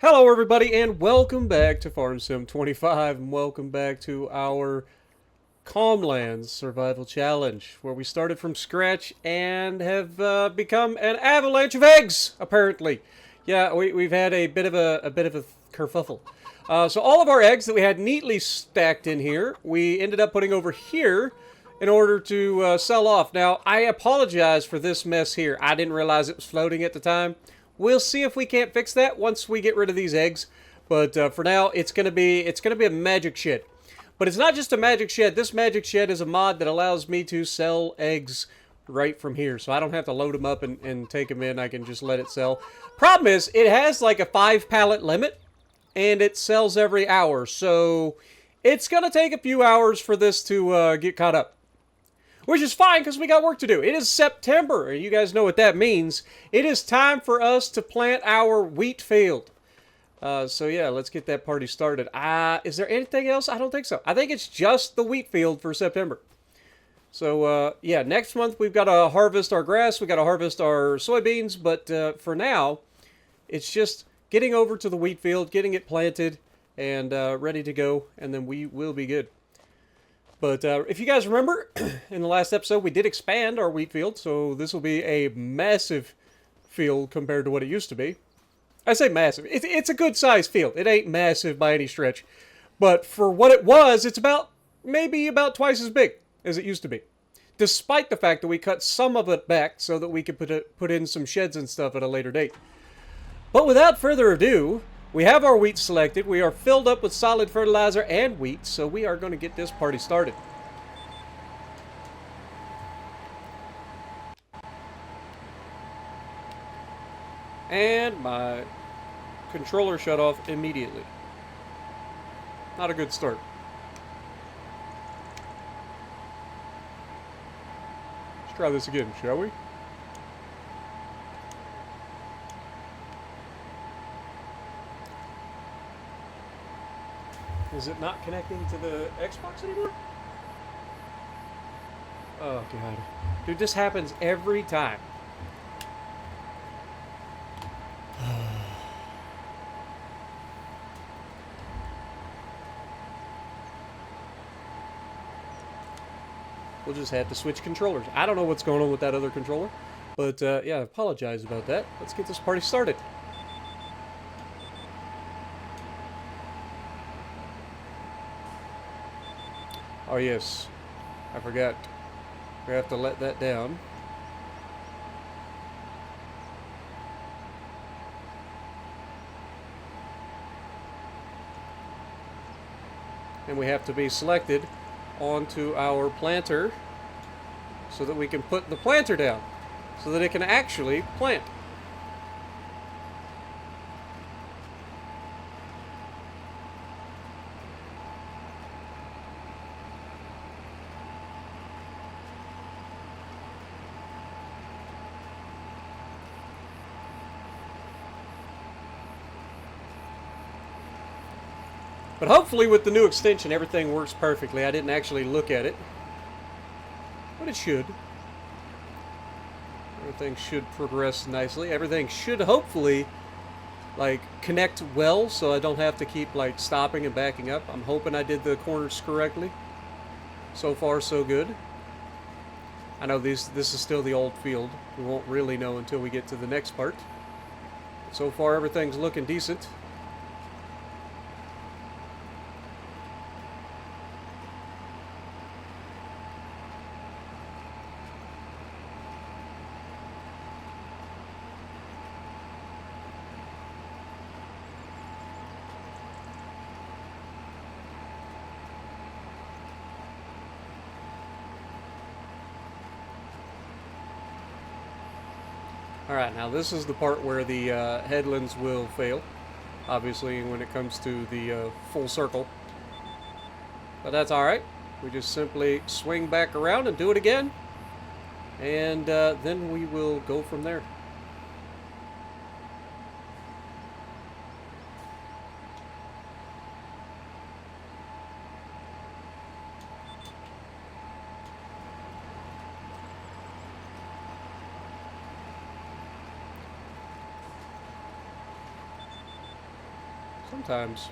Hello everybody and welcome back to Farm Sim 25 and welcome back to our Calmlands Survival Challenge where we started from scratch and have become an avalanche of eggs apparently. Yeah, we've had a bit of a kerfuffle. So all of our eggs that we had neatly stacked in here, we ended up putting over here in order to sell off. Now, I apologize for this mess here. I didn't realize it was floating at the time. We'll see if we can't fix that once we get rid of these eggs. But for now, it's gonna be a magic shed. But it's not just a magic shed. This magic shed is a mod that allows me to sell eggs right from here. So I don't have to load them up and take them in. I can just let it sell. Problem is, it has like a 5 pallet limit. And it sells every hour. So it's going to take a few hours for this to get caught up. Which is fine because we got work to do. It is September. You guys know what that means. It is time for us to plant our wheat field. So yeah, let's get that party started. Is there anything else? I don't think so. I think it's just the wheat field for September. So yeah, next month we've got to harvest our grass. We've got to harvest our soybeans. But for now, it's just getting over to the wheat field, getting it planted, and ready to go. And then we will be good. But if you guys remember, in the last episode, we did expand our wheat field, so this will be a massive field compared to what it used to be. I say massive. It's a good-sized field. It ain't massive by any stretch. But for what it was, it's maybe about twice as big as it used to be. Despite the fact that we cut some of it back so that we could put in some sheds and stuff at a later date. But without further ado, we have our wheat selected. We are filled up with solid fertilizer and wheat, so we are going to get this party started. And my controller shut off immediately. Not a good start. Let's try this again, shall we? Is it not connecting to the Xbox anymore? Oh, God. Dude, this happens every time. We'll just have to switch controllers. I don't know what's going on with that other controller. But, yeah, I apologize about that. Let's get this party started. Oh, yes. I forgot. We have to let that down. And we have to be selected onto our planter so that we can put the planter down so that it can actually plant. But hopefully with the new extension, everything works perfectly. I didn't actually look at it, but it should. Everything should progress nicely. Everything should hopefully, like, connect well, so I don't have to keep, like, stopping and backing up. I'm hoping I did the corners correctly. So far, so good. I know this is still the old field. We won't really know until we get to the next part. So far, everything's looking decent. Alright, now this is the part where the headlands will fail, obviously, when it comes to the full circle. But that's alright. We just simply swing back around and do it again, and then we will go from there. Sometimes.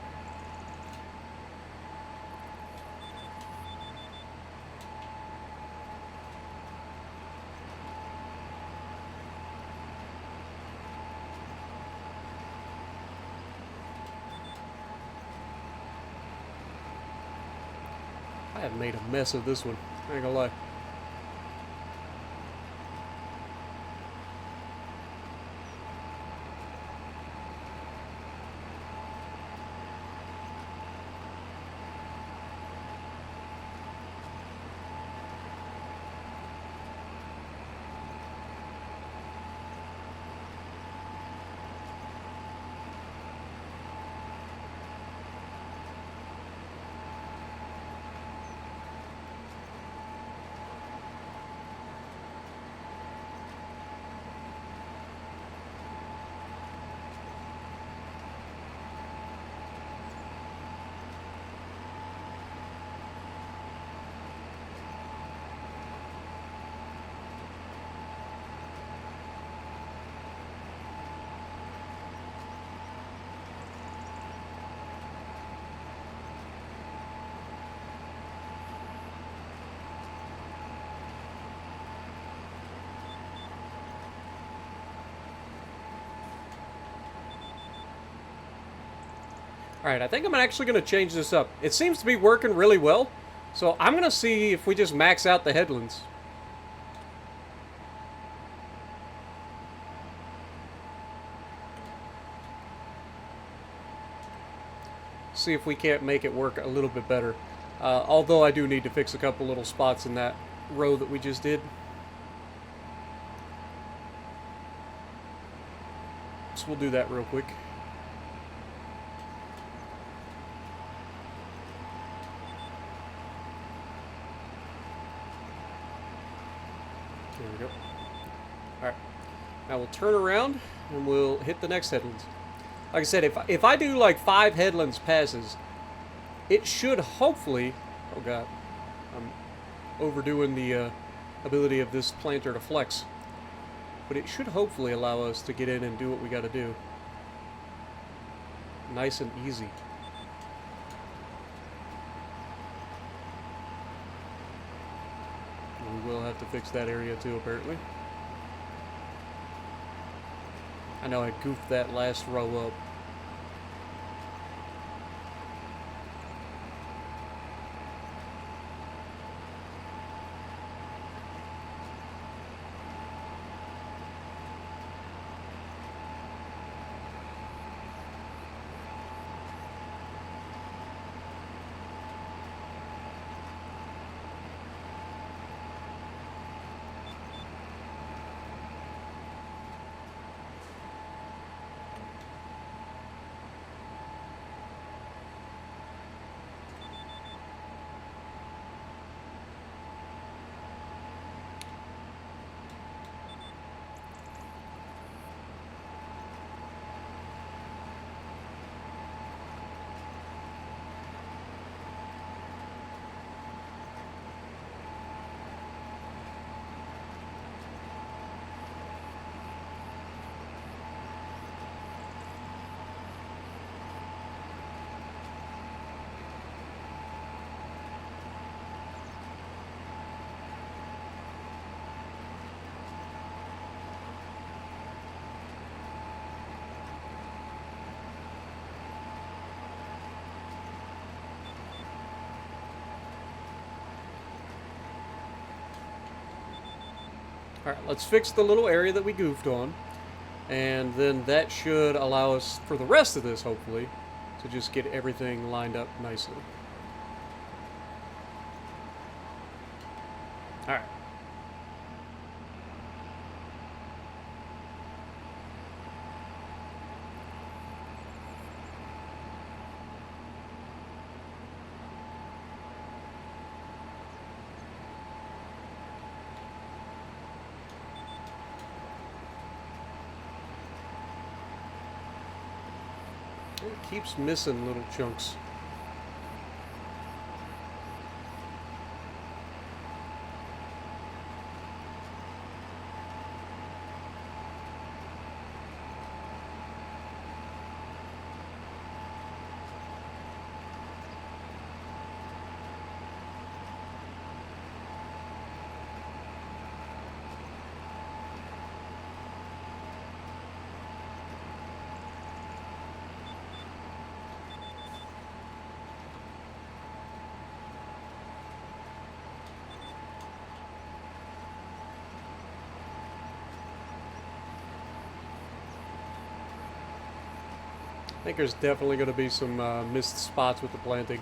I have made a mess of this one. I ain't gonna lie. Alright, I think I'm actually going to change this up. It seems to be working really well, so I'm going to see if we just max out the headlands. See if we can't make it work a little bit better. Although I do need to fix a couple little spots in that row that we just did. So we'll do that real quick. There we go. Alright. Now we'll turn around and we'll hit the next headlands. Like I said, if I do like 5 headlands passes, it should hopefully... Oh god. I'm overdoing the ability of this planter to flex. But it should hopefully allow us to get in and do what we gotta do. Nice and easy. We will have to fix that area too, apparently. I know I goofed that last row up. Alright, let's fix the little area that we goofed on. And then that should allow us, for the rest of this, hopefully, to just get everything lined up nicely. Alright. It keeps missing little chunks. I think there's definitely going to be some missed spots with the planting.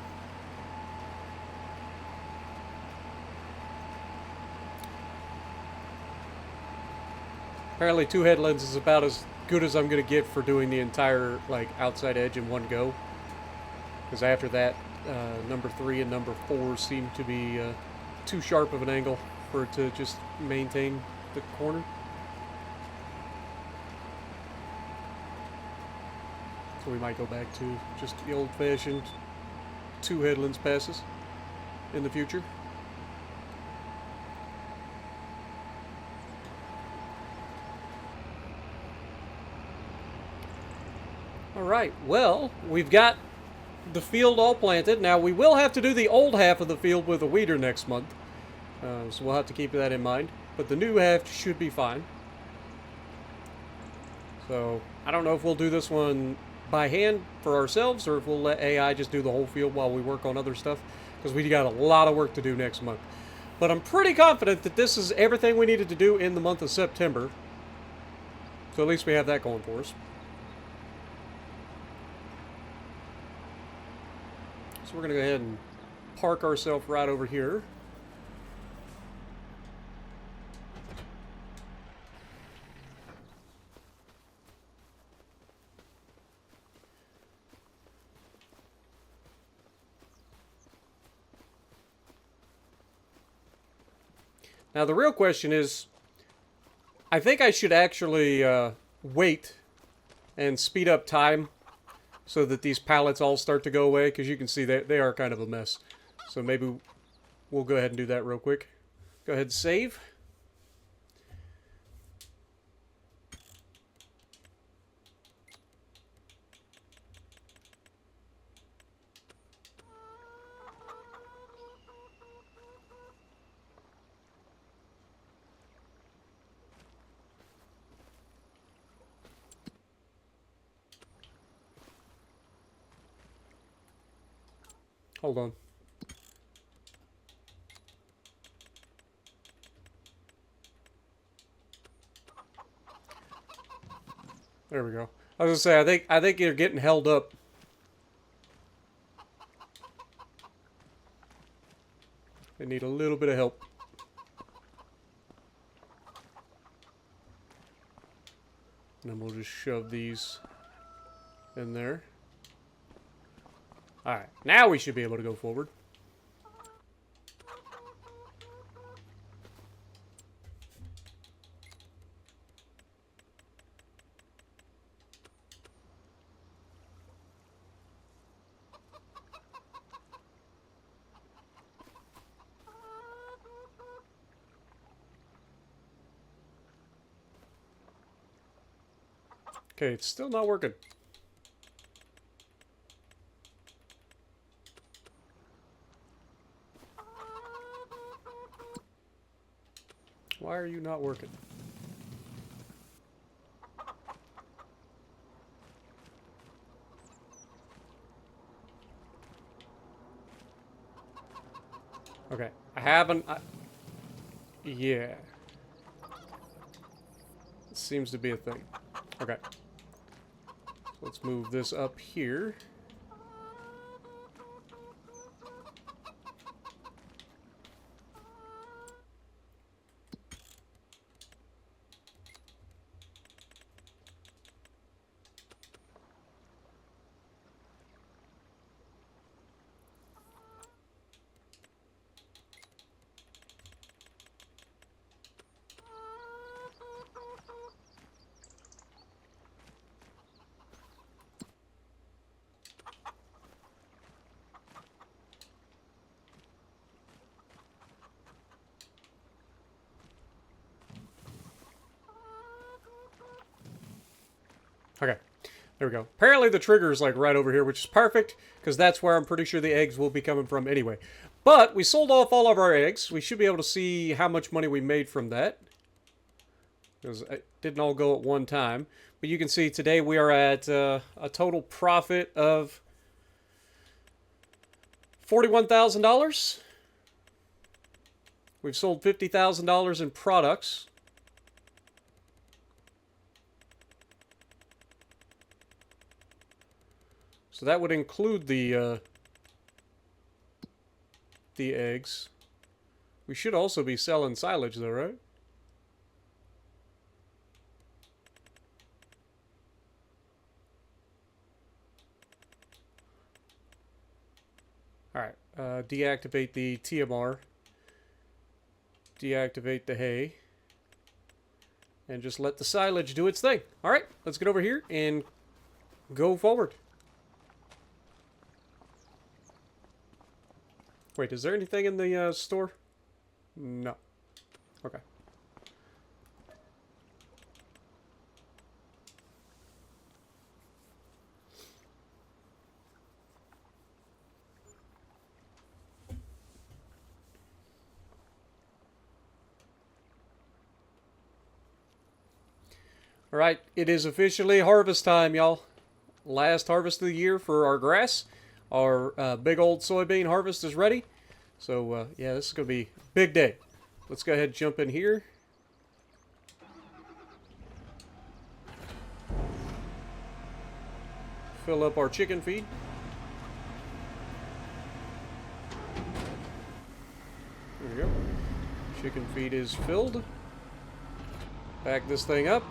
Apparently 2 headlands is about as good as I'm going to get for doing the entire like outside edge in one go. Because after that, number 3 and number 4 seem to be too sharp of an angle for it to just maintain the corner. So we might go back to just the old-fashioned 2 headlands passes in the future. Alright, well, we've got the field all planted. Now, we will have to do the old half of the field with a weeder next month. So we'll have to keep that in mind. But the new half should be fine. So, I don't know if we'll do this one by hand for ourselves or if we'll let AI just do the whole field while we work on other stuff. Because we got a lot of work to do next month. But I'm pretty confident that this is everything we needed to do in the month of September. So at least we have that going for us. So we're going to go ahead and park ourselves right over here. Now the real question is, I think I should actually wait and speed up time so that these pallets all start to go away, because you can see they are kind of a mess. So maybe we'll go ahead and do that real quick. Go ahead and save. Hold on. There we go. I was gonna say, I think you're getting held up. They need a little bit of help. And then we'll just shove these in there. Alright, now we should be able to go forward. Okay, it's still not working. Why are you not working? Okay, I haven't... yeah. It seems to be a thing. Okay. So let's move this up here. Okay, there we go. Apparently the trigger is like right over here, which is perfect, because that's where I'm pretty sure the eggs will be coming from anyway. But we sold off all of our eggs. We should be able to see how much money we made from that, because it didn't all go at one time. But you can see today we are at a total profit of $41,000. We've sold $50,000 in products. So that would include the eggs. We should also be selling silage though, right? Alright, deactivate the TMR. Deactivate the hay. And just let the silage do its thing. Alright, let's get over here and go forward. Wait, is there anything in the store? No. Okay. Alright, it is officially harvest time, y'all. Last harvest of the year for our grass. Our big old soybean harvest is ready. So, yeah, this is going to be a big day. Let's go ahead and jump in here. Fill up our chicken feed. There we go. Chicken feed is filled. Back this thing up.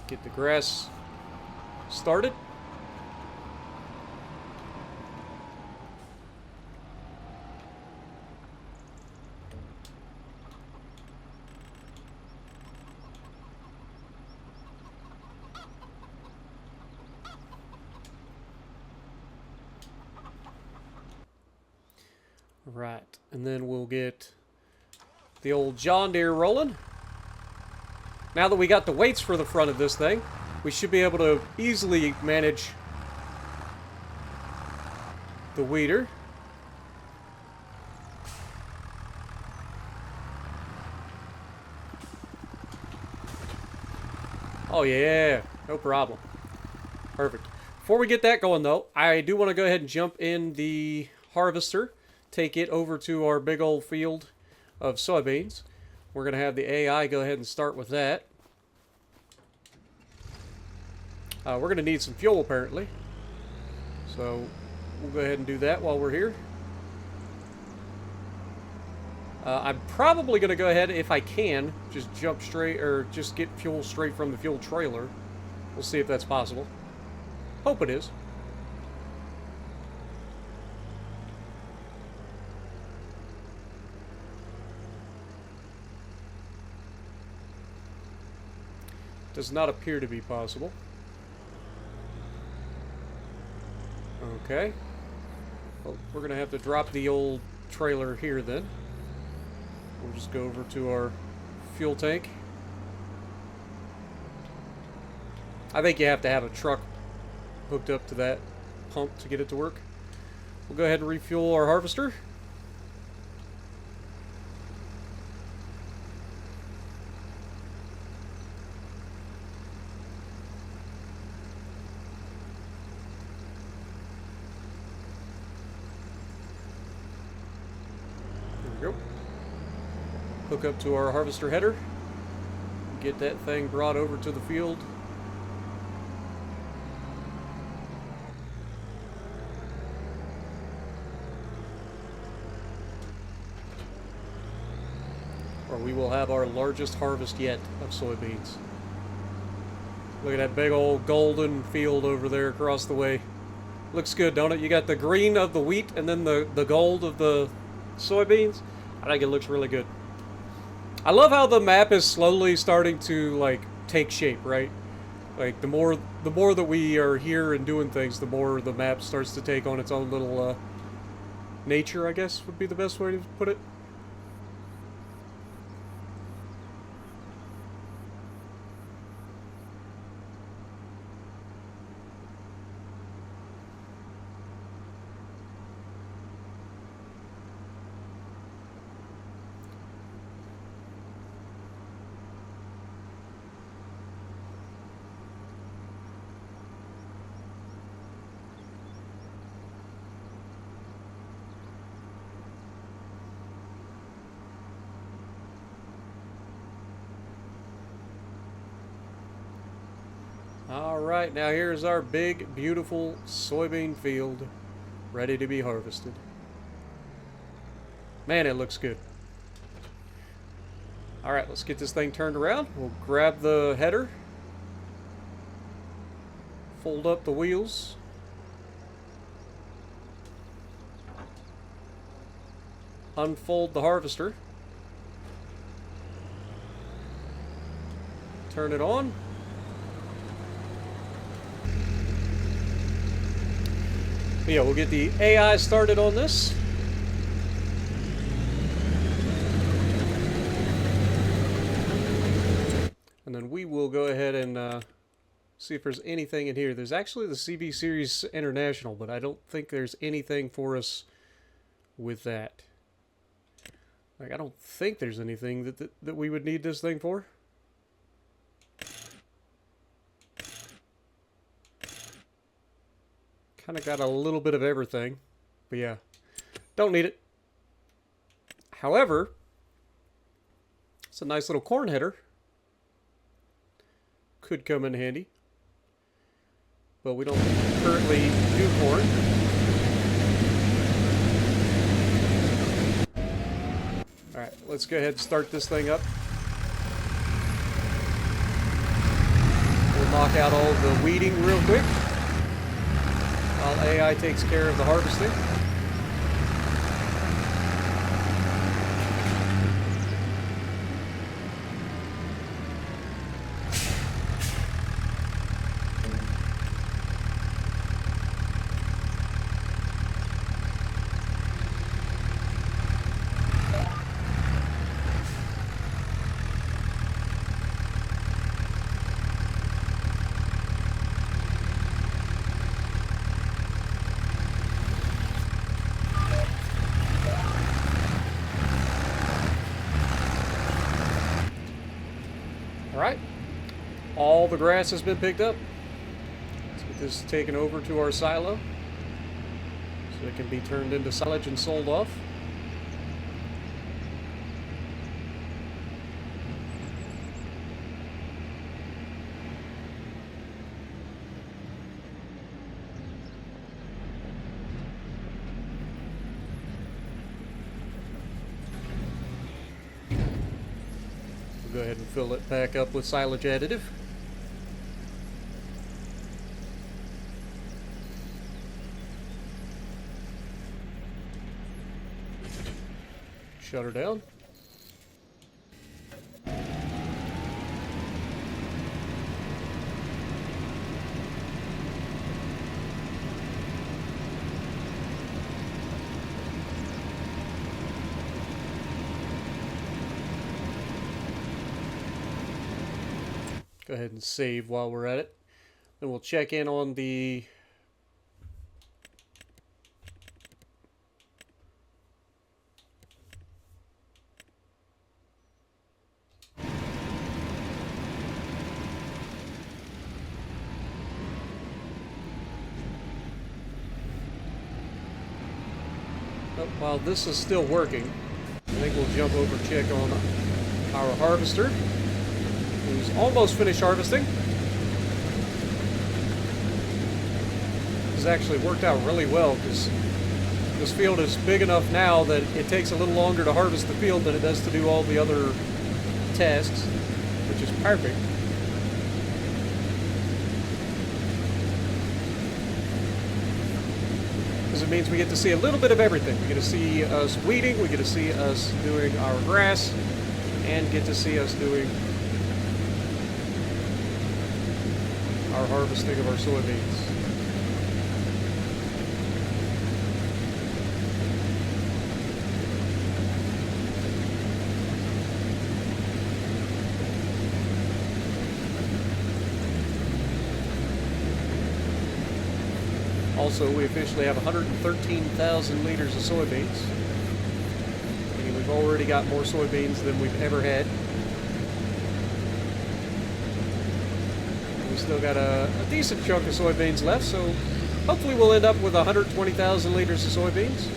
Get the grass started. Right, and then we'll get the old John Deere rolling. Now that we got the weights for the front of this thing, we should be able to easily manage the weeder. Oh yeah, no problem. Perfect. Before we get that going though, I do want to go ahead and jump in the harvester, take it over to our big old field of soybeans. We're going to have the AI go ahead and start with that. We're going to need some fuel apparently. So we'll go ahead and do that while we're here. I'm probably going to go ahead, if I can, just jump straight, or just get fuel straight from the fuel trailer. We'll see if that's possible. Hope it is. Does not appear to be possible. Okay. Well, we're going to have to drop the old trailer here then. We'll just go over to our fuel tank. I think you have to have a truck hooked up to that pump to get it to work. We'll go ahead and refuel our harvester. There we go. Hook up to our harvester header. Get that thing brought over to the field. Or we will have our largest harvest yet of soybeans. Look at that big old golden field over there across the way. Looks good, don't it? You got the green of the wheat and then the gold of the soybeans. I think it looks really good. I love how the map is slowly starting to like take shape, right? Like the more that we are here and doing things, the more the map starts to take on its own little nature, I guess would be the best way to put it. Alright, now here's our big, beautiful soybean field ready to be harvested. Man, it looks good. Alright, let's get this thing turned around. We'll grab the header, fold up the wheels, unfold the harvester, turn it on. But yeah, we'll get the AI started on this. And then we will go ahead and see if there's anything in here. There's actually the CB Series International, but I don't think there's anything for us with that. Like, I don't think there's anything that we would need this thing for. Kind of got a little bit of everything, but yeah, don't need it. However, it's a nice little corn header. Could come in handy, but we don't currently do corn. Alright, let's go ahead and start this thing up. We'll knock out all the weeding real quick while AI takes care of the harvesting. Alright, all the grass has been picked up. Let's get this taken over to our silo so it can be turned into silage and sold off. Go ahead and fill it back up with silage additive. Shut her down. Go ahead and save while we're at it. Then we'll check in on the while this is still working, I think we'll jump over and check on our harvester, who's almost finished harvesting. This has actually worked out really well because this field is big enough now that it takes a little longer to harvest the field than it does to do all the other tasks, which is perfect. Because it means we get to see a little bit of everything. We get to see us weeding, we get to see us doing our grass, and get to see us doing our harvesting of our soybeans. Also, we officially have 113,000 liters of soybeans. Meaning we've already got more soybeans than we've ever had. We still got a decent chunk of soybeans left, so hopefully we'll end up with 120,000 liters of soybeans.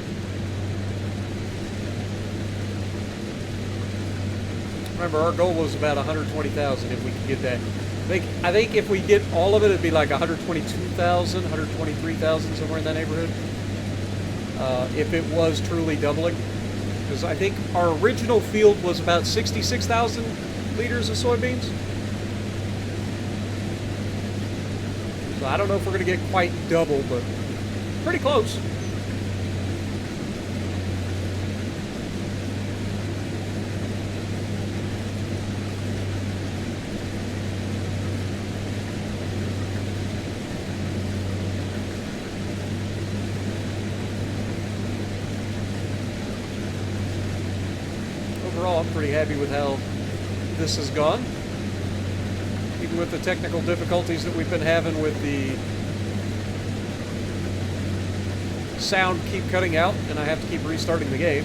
Remember, our goal was about 120,000 if we could get that. I think if we get all of it, it'd be like 122,000, 123,000, somewhere in that neighborhood. If it was truly doubling. Because I think our original field was about 66,000 liters of soybeans. So I don't know if we're going to get quite double, but pretty close. Overall, I'm pretty happy with how this has gone. Even with the technical difficulties that we've been having with the sound keep cutting out, and I have to keep restarting the game.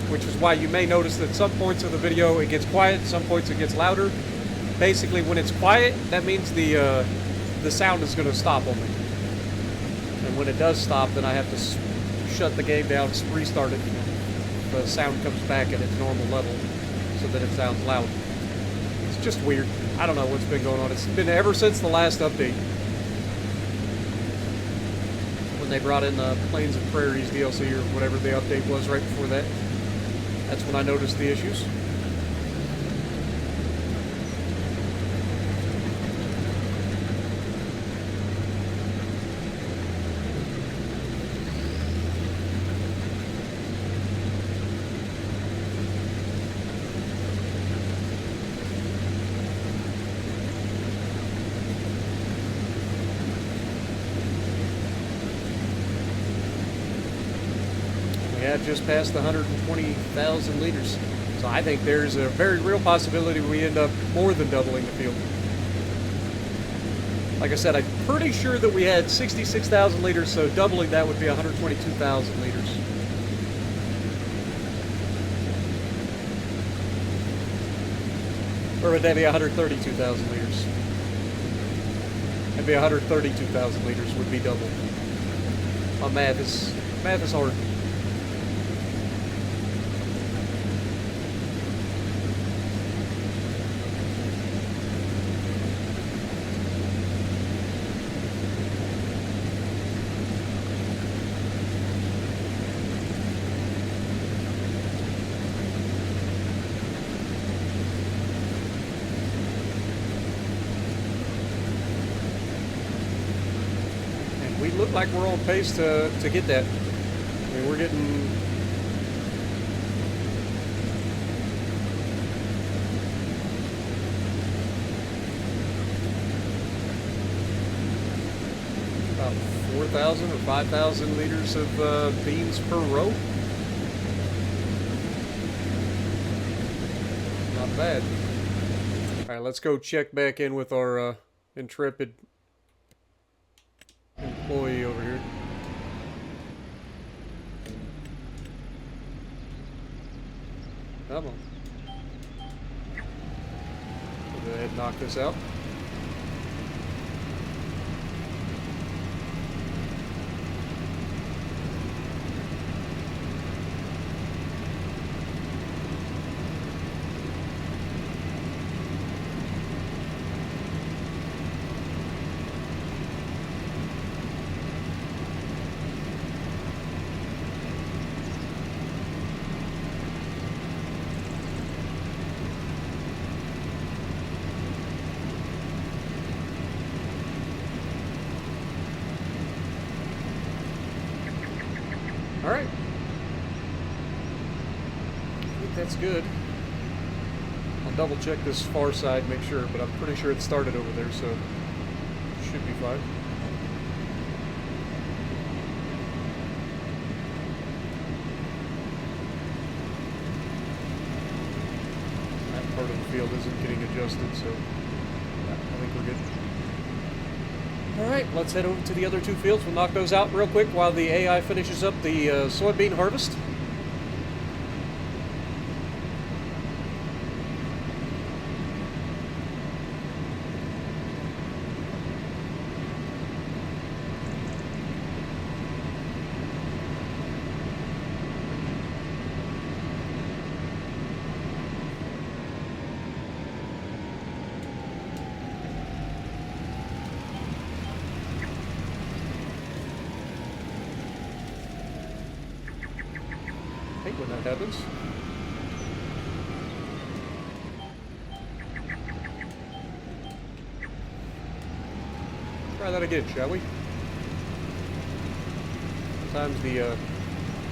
Which is why you may notice that some points of the video it gets quiet, some points it gets louder. Basically, when it's quiet, that means the sound is going to stop on me. And when it does stop, then I have to shut the game down, restart it. The sound comes back at its normal level so that it sounds loud. It's just weird. I don't know what's been going on. It's been ever since the last update. When they brought in the Plains and Prairies DLC or whatever the update was right before that. That's when I noticed the issues. Have just passed the 120,000 liters. So I think there's a very real possibility we end up more than doubling the field. Like I said, I'm pretty sure that we had 66,000 liters, so doubling that would be 122,000 liters. Or would that be 132,000 liters? That'd be 132,000 liters would be double. My math is hard. We look like we're on pace to get that. I mean, we're getting about 4,000 or 5,000 liters of beans per row. Not bad. All right, let's go check back in with our intrepid employee over here. Come on. Go ahead and knock this out. Alright. I think that's good. I'll double check this far side, make sure, but I'm pretty sure it started over there, so should be fine. That part of the field isn't getting adjusted, so yeah, I think we're good. Alright, let's head over to the other two fields. We'll knock those out real quick while the AI finishes up the soybean harvest. hate when that happens. Try that again, shall we? Sometimes the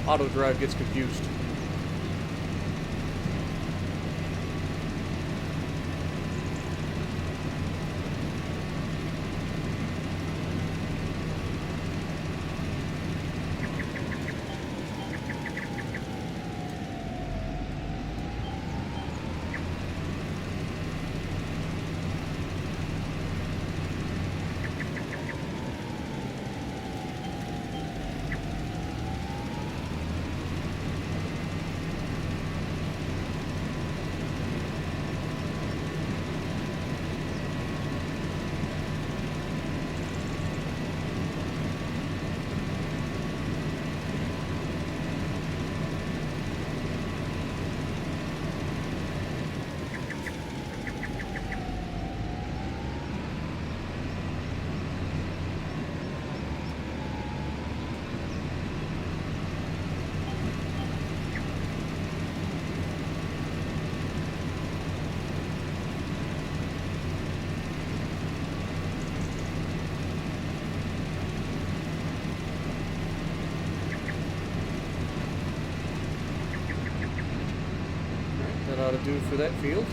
auto drive gets confused. That ought to do for that field.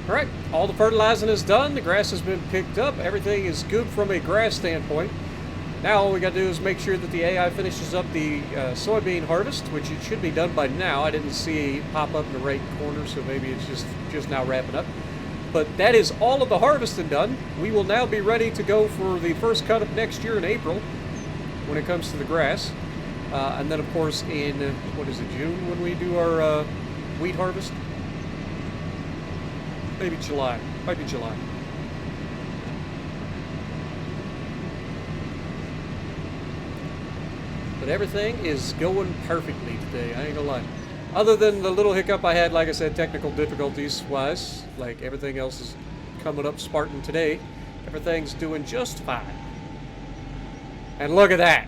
Alright, all the fertilizing is done, the grass has been picked up, everything is good from a grass standpoint. Now all we gotta do is make sure that the AI finishes up the soybean harvest, which it should be done by now. I didn't see it pop up in the right corner, so maybe it's just now wrapping up. But that is all of the harvesting done. We will now be ready to go for the first cut of next year in April, when it comes to the grass. And then of course in, what is it, June, when we do our wheat harvest? Maybe July. Might be July. But everything is going perfectly today, I ain't gonna lie. Other than the little hiccup I had, like I said, technical difficulties wise, like everything else is coming up Spartan today. Everything's doing just fine. And look at that.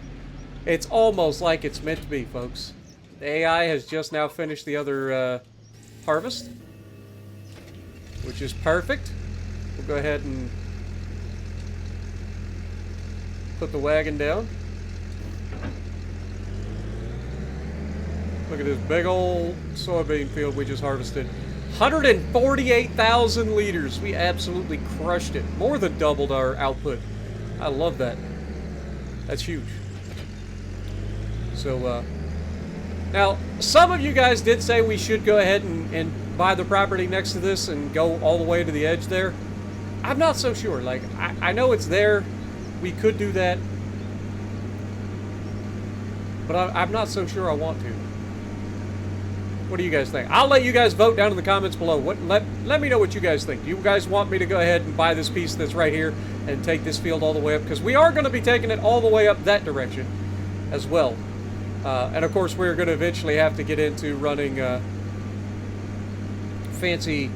It's almost like it's meant to be, folks. The AI has just now finished the other harvest, which is perfect. We'll go ahead and put the wagon down. Look at this big old soybean field we just harvested. 148,000 liters. We absolutely crushed it. More than doubled our output. I love that. That's huge. So, now, some of you guys did say we should go ahead and buy the property next to this and go all the way to the edge there. I'm not so sure. Like, I know it's there. We could do that. But I'm not so sure I want to. What do you guys think? I'll let you guys vote down in the comments below. Let me know what you guys think. Do you guys want me to go ahead and buy this piece that's right here and take this field all the way up? Because we are going to be taking it all the way up that direction as well. And of course, we're going to eventually have to get into running fancy,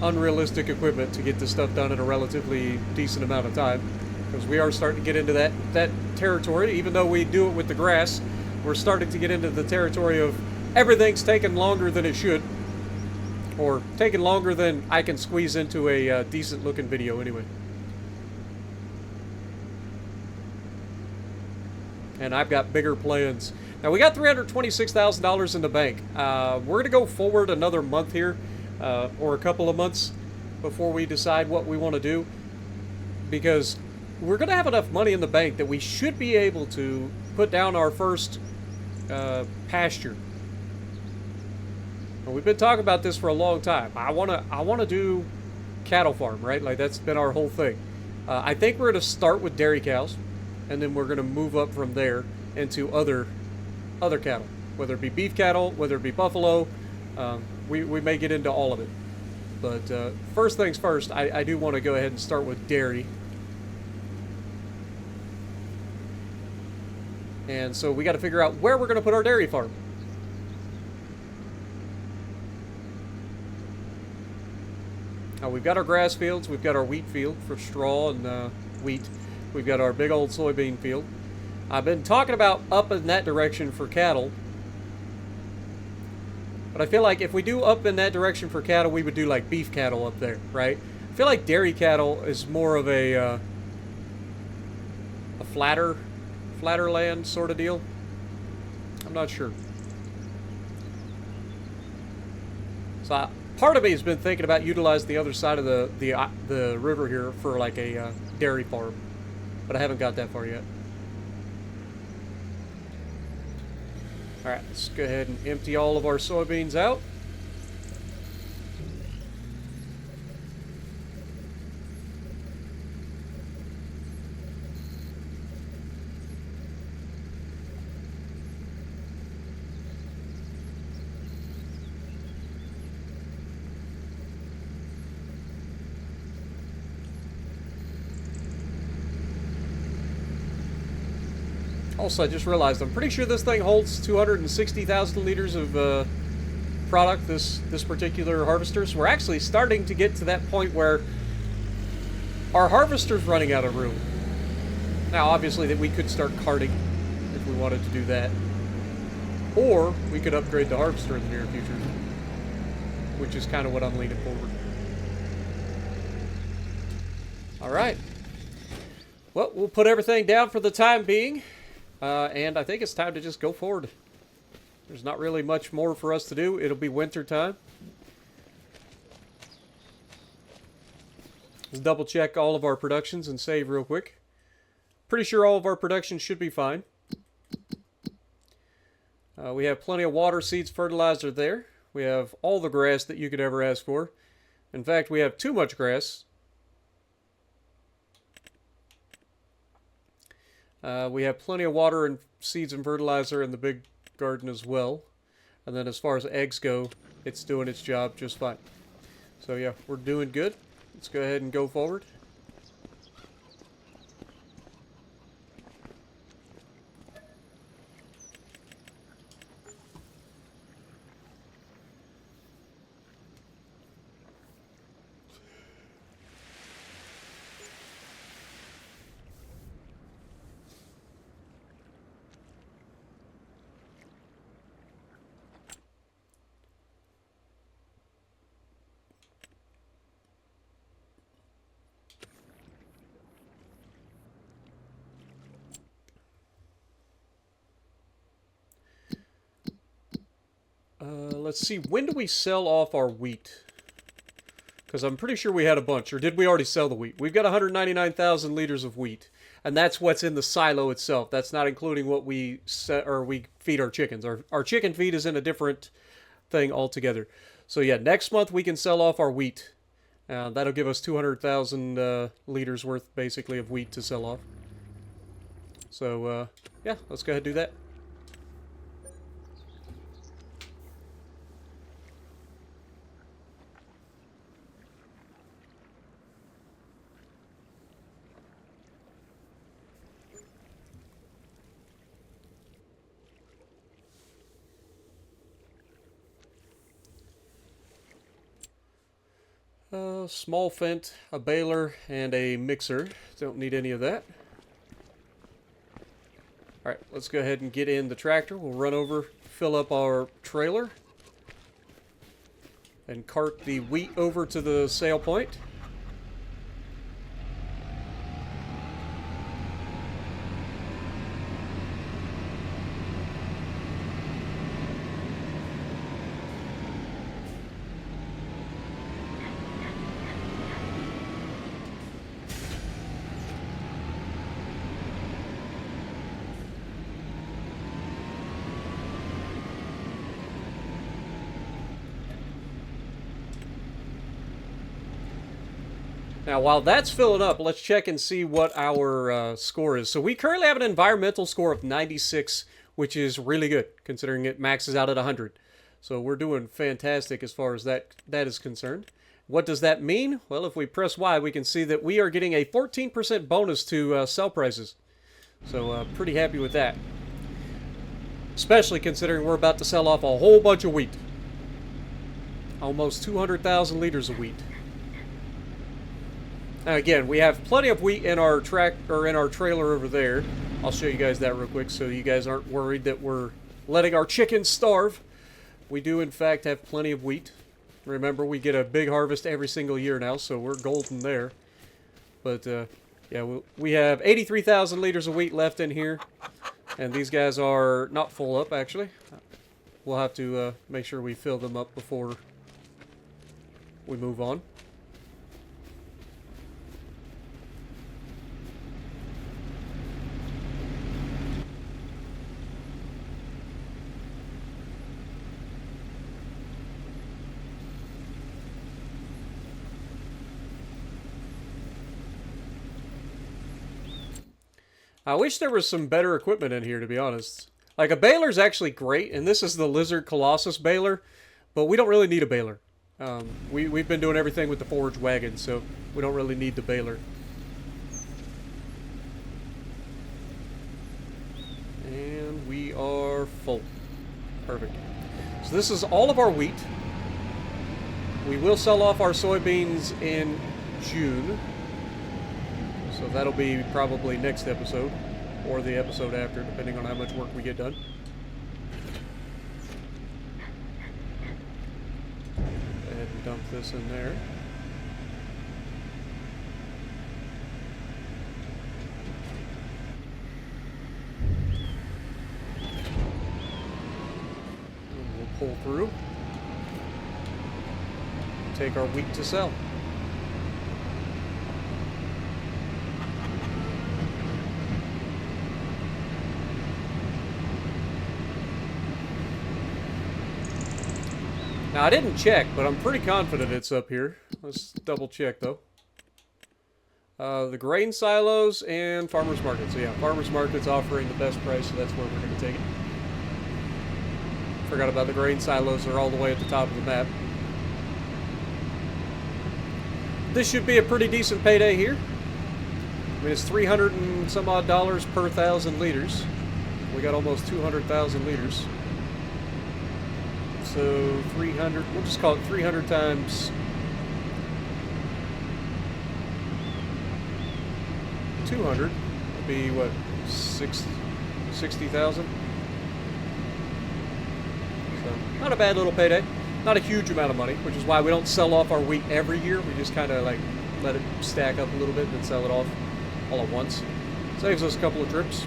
unrealistic equipment to get this stuff done in a relatively decent amount of time. Because we are starting to get into that territory. Even though we do it with the grass, we're starting to get into the territory of everything's taking longer than it should. Or taking longer than I can squeeze into a decent looking video anyway. And I've got bigger plans. Now, we got $326,000 in the bank. We're going to go forward another month here, or a couple of months, before we decide what we want to do. Because we're going to have enough money in the bank that we should be able to put down our first pasture. And we've been talking about this for a long time. I want to do cattle farm, right? Like, that's been our whole thing. I think we're going to start with dairy cows. And then we're going to move up from there into other cattle, whether it be beef cattle, whether it be buffalo. We may get into all of it. But first things first, I do want to go ahead and start with dairy. And so we got to figure out where we're going to put our dairy farm. Now, we've got our grass fields, we've got our wheat field for straw and wheat. We've got our big old soybean field. I've been talking about up in that direction for cattle. But I feel like if we do up in that direction for cattle, we would do like beef cattle up there, right? I feel like dairy cattle is more of a flatter land sort of deal. I'm not sure. So part of me has been thinking about utilizing the other side of the river here for like a dairy farm. But I haven't got that far yet. Alright, let's go ahead and empty all of our soybeans out. Also, I just realized, I'm pretty sure this thing holds 260,000 liters of product, this particular harvester. So we're actually starting to get to that point where our harvester's running out of room. Now, obviously, that we could start carting if we wanted to do that. Or we could upgrade the harvester in the near future, which is kind of what I'm leaning forward. Alright. Well, we'll put everything down for the time being. And I think it's time to just go forward. There's not really much more for us to do. It'll be winter time. Let's double check all of our productions and save real quick. Pretty sure all of our production should be fine. We have plenty of water, seeds, fertilizer there. We have all the grass that you could ever ask for. In fact, we have too much grass. We have plenty of water and seeds and fertilizer in the big garden as well. And then as far as eggs go, it's doing its job just fine. So yeah, we're doing good. Let's go ahead and go forward. Let's see, when do we sell off our wheat? Because I'm pretty sure we had a bunch. Or did we already sell the wheat? We've got 199,000 liters of wheat. And that's what's in the silo itself. That's not including what we feed our chickens. Our chicken feed is in a different thing altogether. So yeah, next month we can sell off our wheat. That'll give us 200,000 liters worth, basically, of wheat to sell off. So, yeah, let's go ahead and do that. Small fent, a baler, and a mixer. Don't need any of that. Alright, let's go ahead and get in the tractor. We'll run over, fill up our trailer, and cart the wheat over to the sale point. Now, while that's filling up, let's check and see what our score is. So we currently have an environmental score of 96, which is really good, considering it maxes out at 100. So we're doing fantastic as far as that is concerned. What does that mean? Well, if we press Y, we can see that we are getting a 14% bonus to sell prices. So pretty happy with that. Especially considering we're about to sell off a whole bunch of wheat. Almost 200,000 liters of wheat. Now again, we have plenty of wheat in our trailer over there. I'll show you guys that real quick so you guys aren't worried that we're letting our chickens starve. We do in fact have plenty of wheat. Remember, we get a big harvest every single year now, so we're golden there. But yeah, we have 83,000 liters of wheat left in here. And these guys are not full up, actually. We'll have to make sure we fill them up before we move on. I wish there was some better equipment in here, to be honest. Like, a baler's actually great, and this is the Lizard Colossus baler, but we don't really need a baler. We've been doing everything with the forage wagon, so we don't really need the baler. And we are full. Perfect. So this is all of our wheat. We will sell off our soybeans in June. So that'll be probably next episode, or the episode after, depending on how much work we get done. Go ahead and dump this in there. And we'll pull through. Take our wheat to sell. Now, I didn't check, but I'm pretty confident it's up here. Let's double check, though. The grain silos and farmers market. So yeah, farmers market's offering the best price, so that's where we're going to take it. Forgot about the grain silos. They're all the way at the top of the map. This should be a pretty decent payday here. I mean, it's 300 and some odd dollars per 1,000 liters. We got almost 200,000 liters. So 300, we'll just call it 300 times 200 would be what, 60,000? So not a bad little payday. Not a huge amount of money, which is why we don't sell off our wheat every year. We just kind of like let it stack up a little bit and then sell it off all at once. Saves us a couple of trips.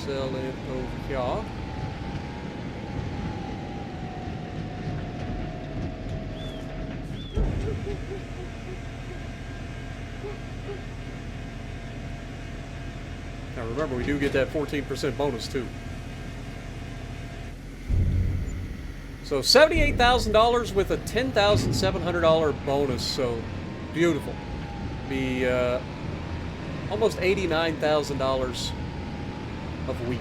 sell it over here. Now remember, we do get that 14% bonus too. So $78,000 with a $10,700 bonus. So beautiful. Be almost $89,000 of wheat.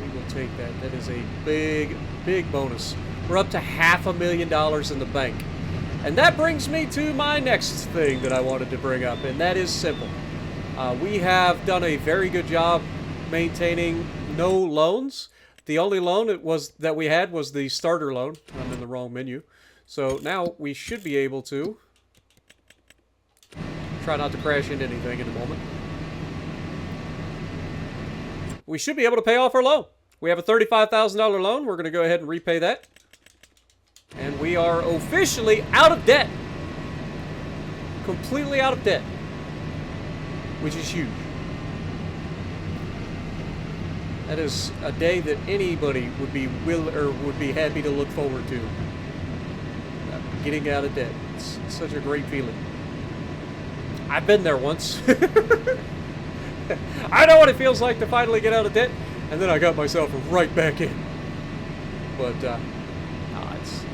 We will take that. That is a big, big bonus. We're up to $500,000 in the bank. And that brings me to my next thing that I wanted to bring up, and that is simple. We have done a very good job maintaining no loans. The only loan that we had was the starter loan. I'm in the wrong menu. So now we should be able to try not to crash into anything in a moment. We should be able to pay off our loan. We have a $35,000 loan. We're going to go ahead and repay that. And we are officially out of debt. Completely out of debt. Which is huge. That is a day that anybody would be happy to look forward to. Getting out of debt. It's such a great feeling. I've been there once. I know what it feels like to finally get out of debt, and then I got myself right back in. But it's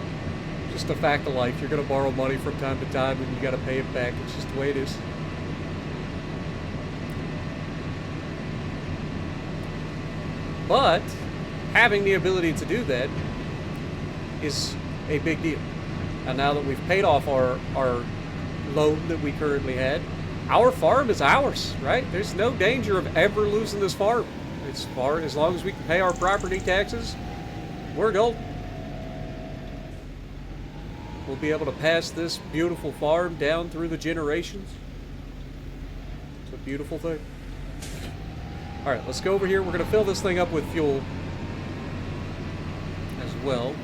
just a fact of life. You're going to borrow money from time to time, and you got to pay it back. It's just the way it is. But having the ability to do that is a big deal. And now that we've paid off our loan that we currently had, our farm is ours, right? There's no danger of ever losing this farm. As long as we can pay our property taxes, we're golden. We'll be able to pass this beautiful farm down through the generations. It's a beautiful thing. All right, let's go over here. We're going to fill this thing up with fuel as well.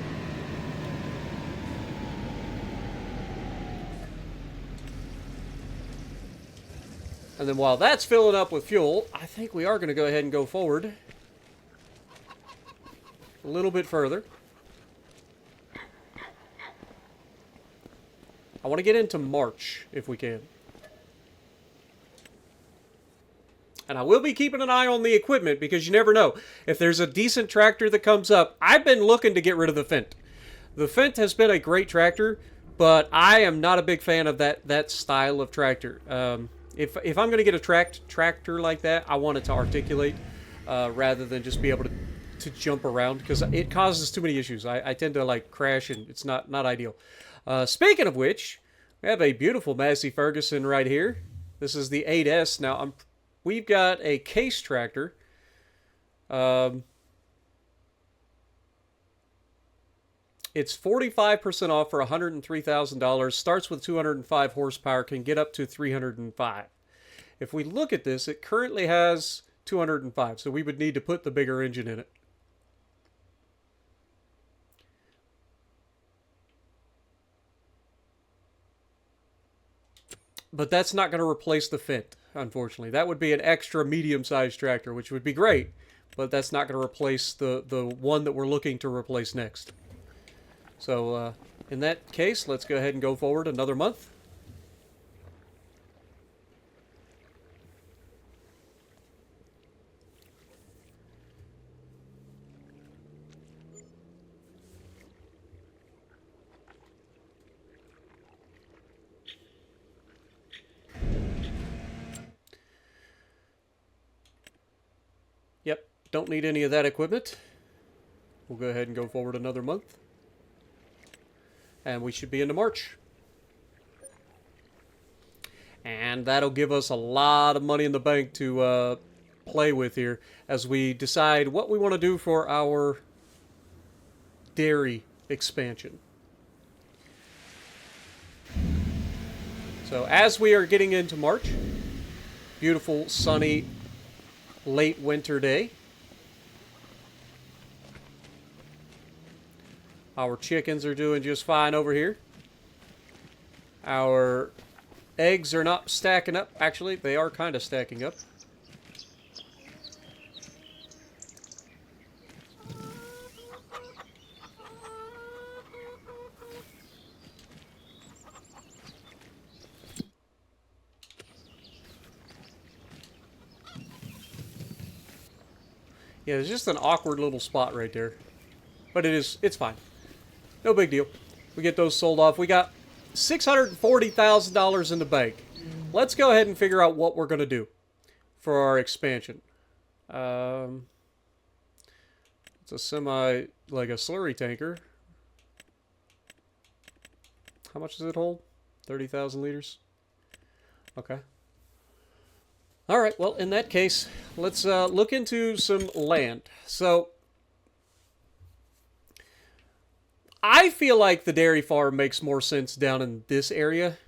And then while that's filling up with fuel, I think we are going to go ahead and go forward a little bit further. I want to get into March if we can. And I will be keeping an eye on the equipment because you never know. If there's a decent tractor that comes up, I've been looking to get rid of the Fendt. The Fendt has been a great tractor, but I am not a big fan of that style of tractor. If I'm going to get a tractor like that, I want it to articulate rather than just be able to jump around because it causes too many issues. I tend to like crash and it's not ideal. Speaking of which, we have a beautiful Massey Ferguson right here. This is the 8S. Now we've got a case tractor. It's 45% off for $103,000. Starts with 205 horsepower, can get up to 305. If we look at this, it currently has 205, so we would need to put the bigger engine in it. But that's not going to replace the Fendt, unfortunately. That would be an extra medium-sized tractor, which would be great, but that's not going to replace the one that we're looking to replace next. So, in that case, let's go ahead and go forward another month. Yep, don't need any of that equipment. We'll go ahead and go forward another month. And we should be into March. And that'll give us a lot of money in the bank to play with here as we decide what we want to do for our dairy expansion. So as we are getting into March, beautiful, sunny, late winter day. Our chickens are doing just fine over here. Our eggs are not stacking up. Actually, they are kind of stacking up. Yeah, there's just an awkward little spot right there. But it's fine. No big deal. We get those sold off. We got $640,000 in the bank. Let's go ahead and figure out what we're going to do for our expansion. It's a semi, like a slurry tanker. How much does it hold? 30,000 liters? Okay. All right, well, in that case, let's look into some land. So, I feel like the dairy farm makes more sense down in this area.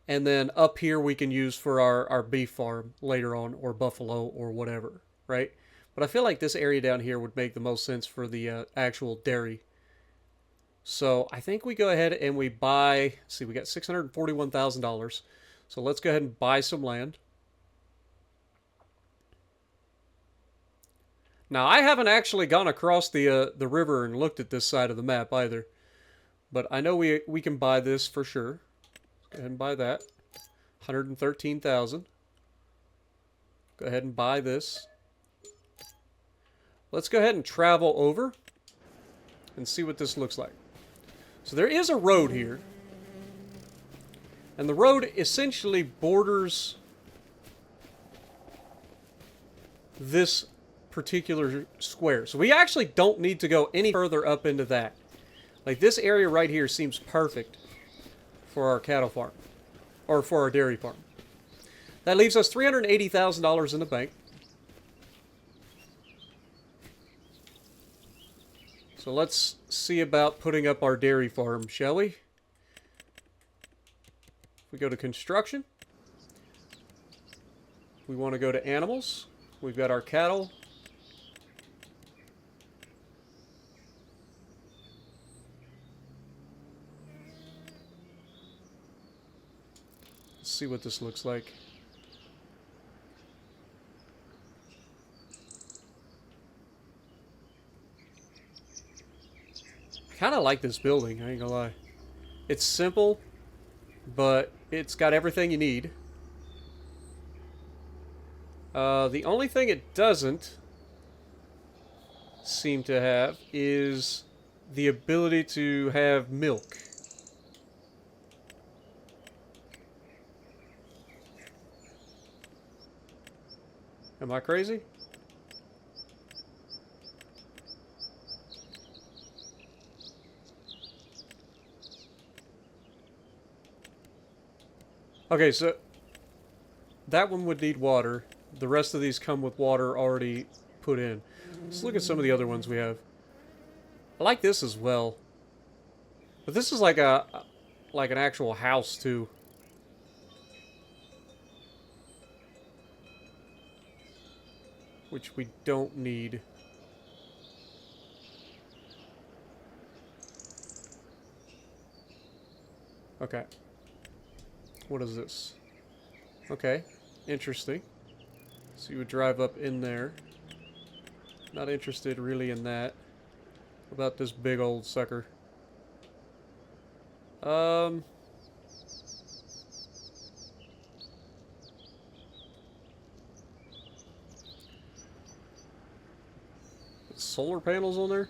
And then up here we can use for our beef farm later on, or buffalo, or whatever, right? But I feel like this area down here would make the most sense for the actual dairy. So I think we go ahead and we buy, see, we got $641,000. So let's go ahead and buy some land. Now, I haven't actually gone across the river and looked at this side of the map either. But I know we can buy this for sure. Go ahead and buy that. 113,000. Go ahead and buy this. Let's go ahead and travel over and see what this looks like. So there is a road here. And the road essentially borders this particular square. So we actually don't need to go any further up into that. Like, this area right here seems perfect for our cattle farm. Or for our dairy farm. That leaves us $380,000 in the bank. So let's see about putting up our dairy farm, shall we? We go to construction. We want to go to animals. We've got our cattle. Let's see what this looks like. I kind of like this building, I ain't gonna lie. It's simple, but it's got everything you need. The only thing it doesn't seem to have is the ability to have milk. Am I crazy? Okay, so that one would need water. The rest of these come with water already put in. Let's look at some of the other ones we have. I like this as well. But this is like an actual house too. Which we don't need. Okay. What is this? Okay. Interesting. So you would drive up in there. Not interested really in that. What about this big old sucker? Solar panels on there?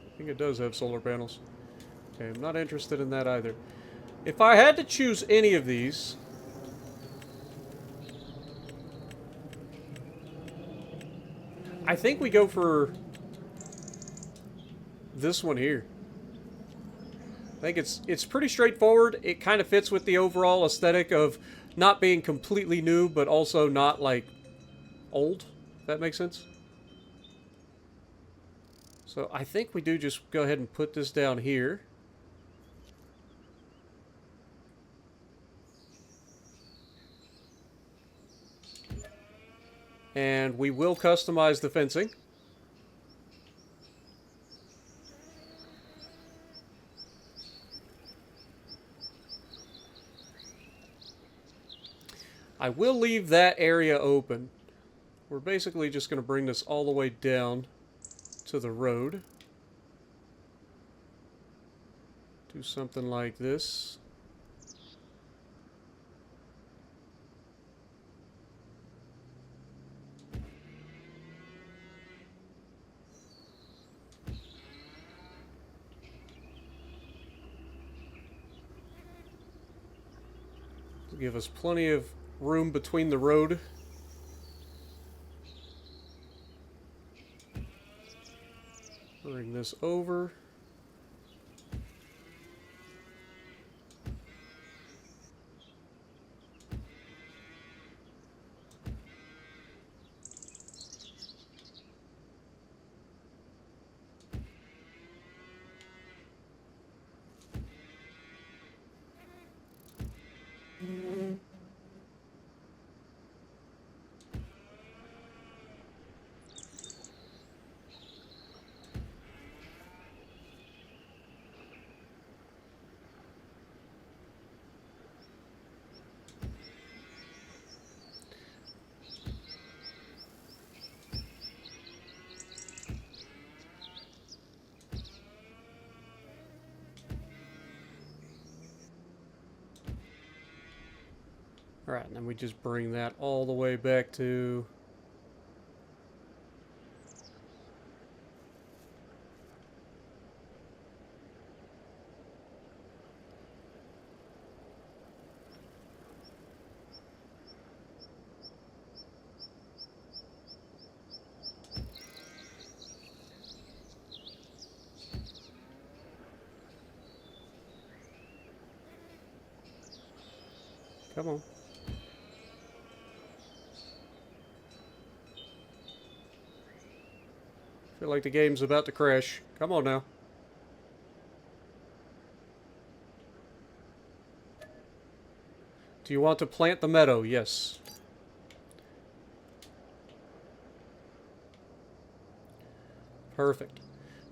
I think it does have solar panels. Okay, I'm not interested in that either. If I had to choose any of these, I think we go for this one here. I think it's pretty straightforward. It kind of fits with the overall aesthetic of not being completely new, but also not like old. If that makes sense. So I think we do just go ahead and put this down here. And we will customize the fencing. I will leave that area open. We're basically just going to bring this all the way down to the road. Do something like this. Give us plenty of room between the road. Bring this over. Alright, and then we just bring that all the way back to... Come on. Feel like the game's about to crash. Come on now. Do you want to plant the meadow? Yes. Perfect.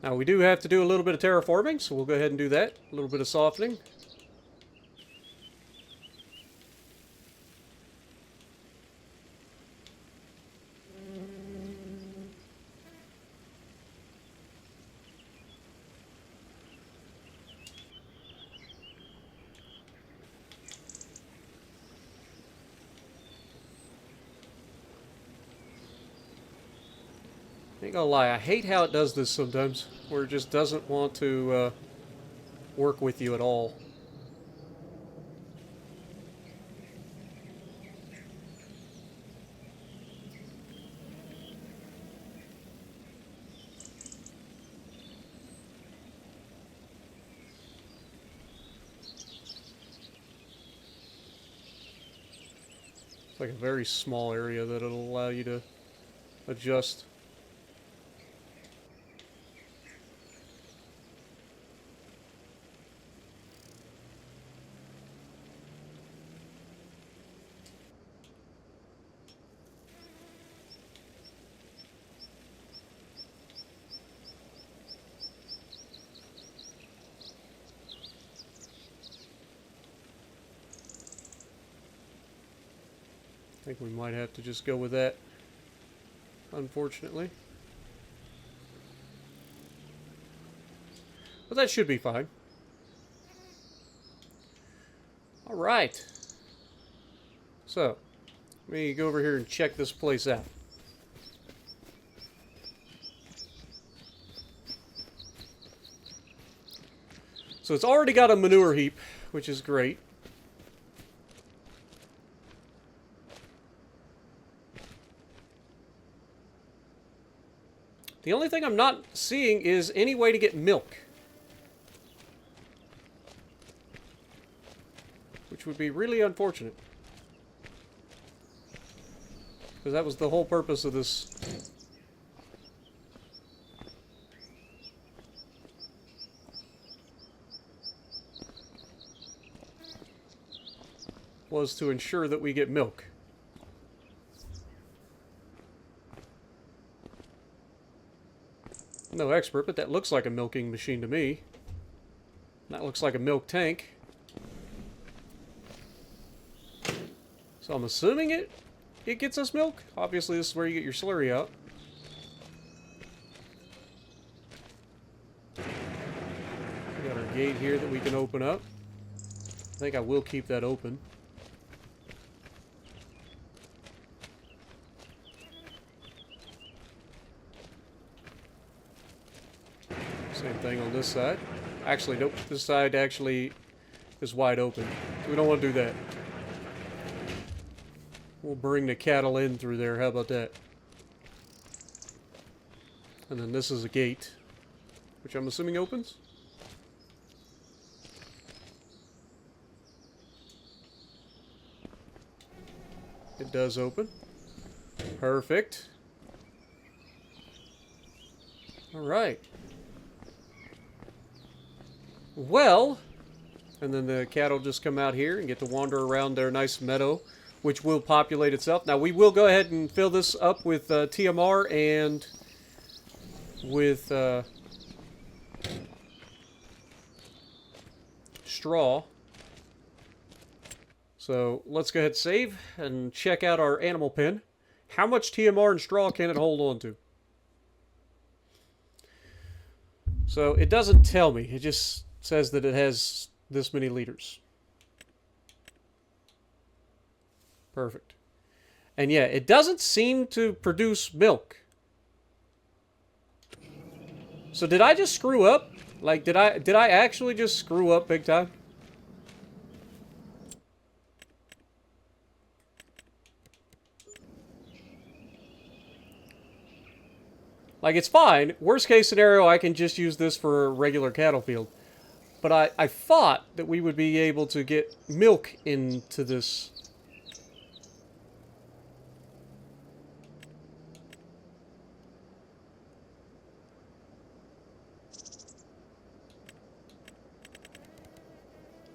Now we do have to do a little bit of terraforming, so we'll go ahead and do that. A little bit of softening. Ain't gonna lie, I hate how it does this sometimes, where it just doesn't want to work with you at all. It's like a very small area that it'll allow you to adjust. I think we might have to just go with that, unfortunately. But that should be fine. Alright. So, let me go over here and check this place out. So it's already got a manure heap, which is great. The only thing I'm not seeing is any way to get milk. Which would be really unfortunate. Because that was the whole purpose of this. Was to ensure that we get milk. No expert, but that looks like a milking machine to me. That looks like a milk tank. So I'm assuming it gets us milk. Obviously, this is where you get your slurry out. We got our gate here that we can open up. I think I will keep that open. Same thing on this side. Actually, nope. This side actually is wide open. So we don't want to do that. We'll bring the cattle in through there. How about that? And then this is a gate, which I'm assuming opens. It does open. Perfect. Alright. Well, and then the cattle just come out here and get to wander around their nice meadow, which will populate itself. Now, we will go ahead and fill this up with TMR and with straw. So let's go ahead and save and check out our animal pen. How much TMR and straw can it hold on to? So it doesn't tell me. It just says that it has this many liters. Perfect. And yeah, it doesn't seem to produce milk. So did I just screw up? Like, did I actually just screw up big time? Like, it's fine. Worst case scenario, I can just use this for a regular cattle field. But I thought that we would be able to get milk into this.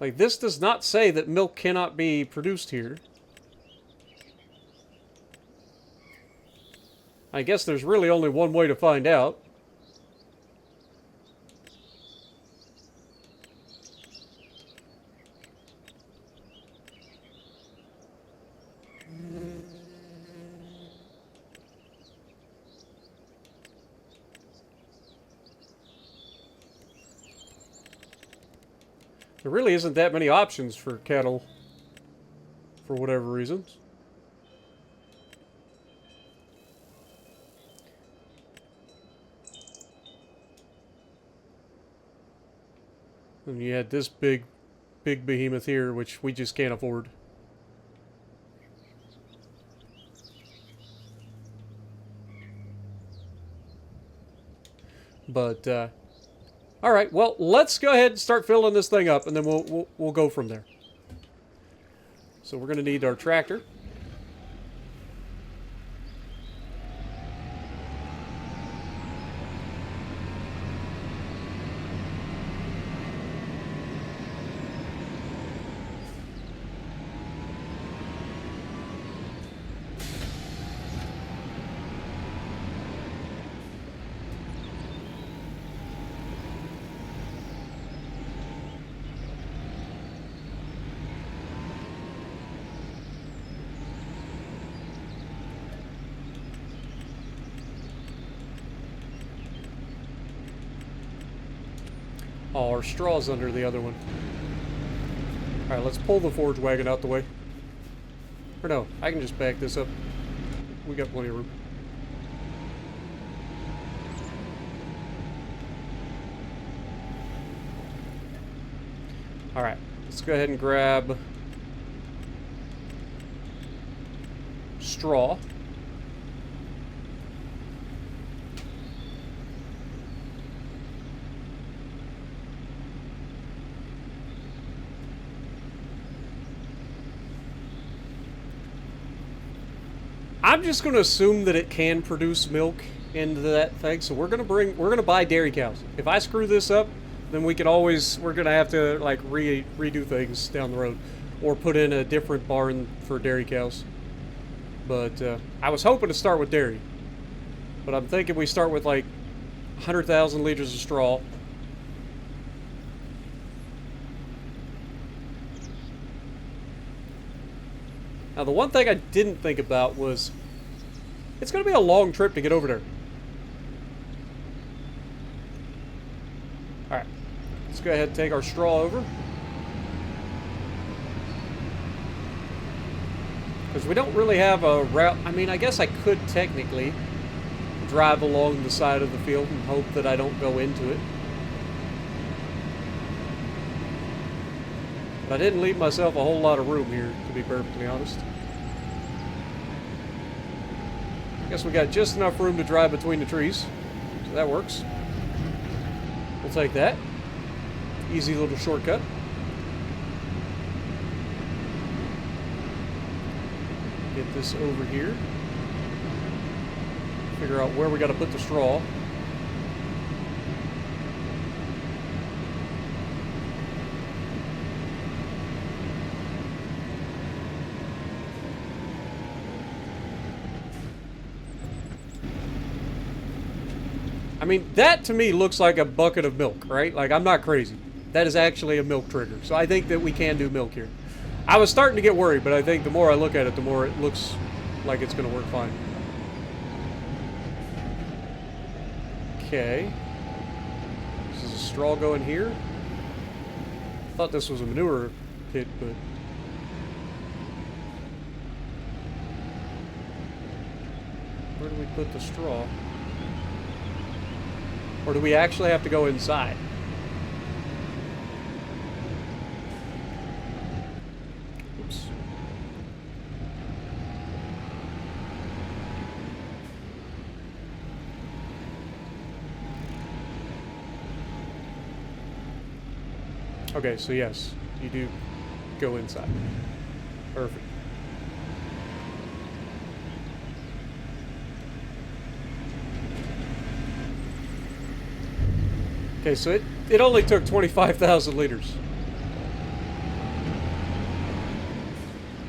Like, this does not say that milk cannot be produced here. I guess there's really only one way to find out. There really isn't that many options for cattle, for whatever reasons. And you had this big behemoth here, which we just can't afford. But, alright, well, let's go ahead and start filling this thing up, and then we'll go from there. So we're going to need our tractor. Oh, our straw's under the other one. Alright, let's pull the forge wagon out the way. Or no, I can just back this up. We got plenty of room. Alright, let's go ahead and grab straw. I'm just going to assume that it can produce milk into that thing, so we're going to buy dairy cows. If I screw this up, then we're going to have to like redo things down the road, or put in a different barn for dairy cows. But I was hoping to start with dairy, but I'm thinking we start with like 100,000 liters of straw. Now, the one thing I didn't think about was it's going to be a long trip to get over there. Alright, let's go ahead and take our straw over. Because we don't really have a route. I mean, I guess I could technically drive along the side of the field and hope that I don't go into it. But I didn't leave myself a whole lot of room here, to be perfectly honest. Guess we got just enough room to drive between the trees. So that works. We'll take that. Easy little shortcut. Get this over here. Figure out where we got to put the straw. I mean, that to me looks like a bucket of milk, right? Like, I'm not crazy. That is actually a milk trigger. So I think that we can do milk here. I was starting to get worried, but I think the more I look at it, the more it looks like it's going to work fine. Okay. This is a straw going here. I thought this was a manure pit, but... where do we put the straw? Or do we actually have to go inside? Oops. Okay, so yes, you do go inside. Perfect. Okay, so it only took 25,000 liters.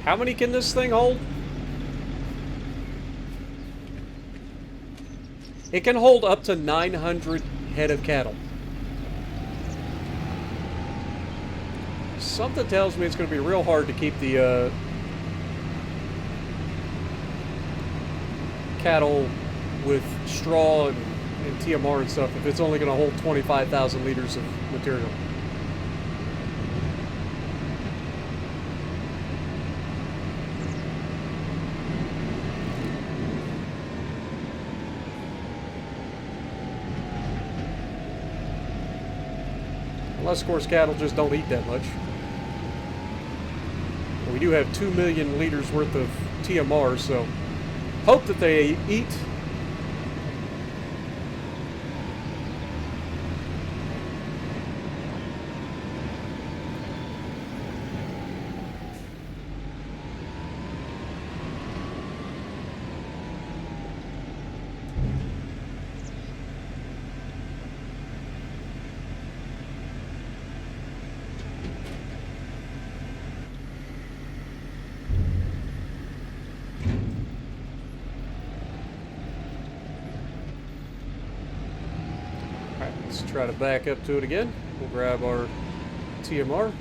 How many can this thing hold? It can hold up to 900 head of cattle. Something tells me it's going to be real hard to keep the cattle with straw and TMR and stuff if it's only going to hold 25,000 liters of material. Unless, of course, cattle just don't eat that much. But we do have 2 million liters worth of TMR, so hope that they eat. Let's try to back up to it again. We'll grab our TMR.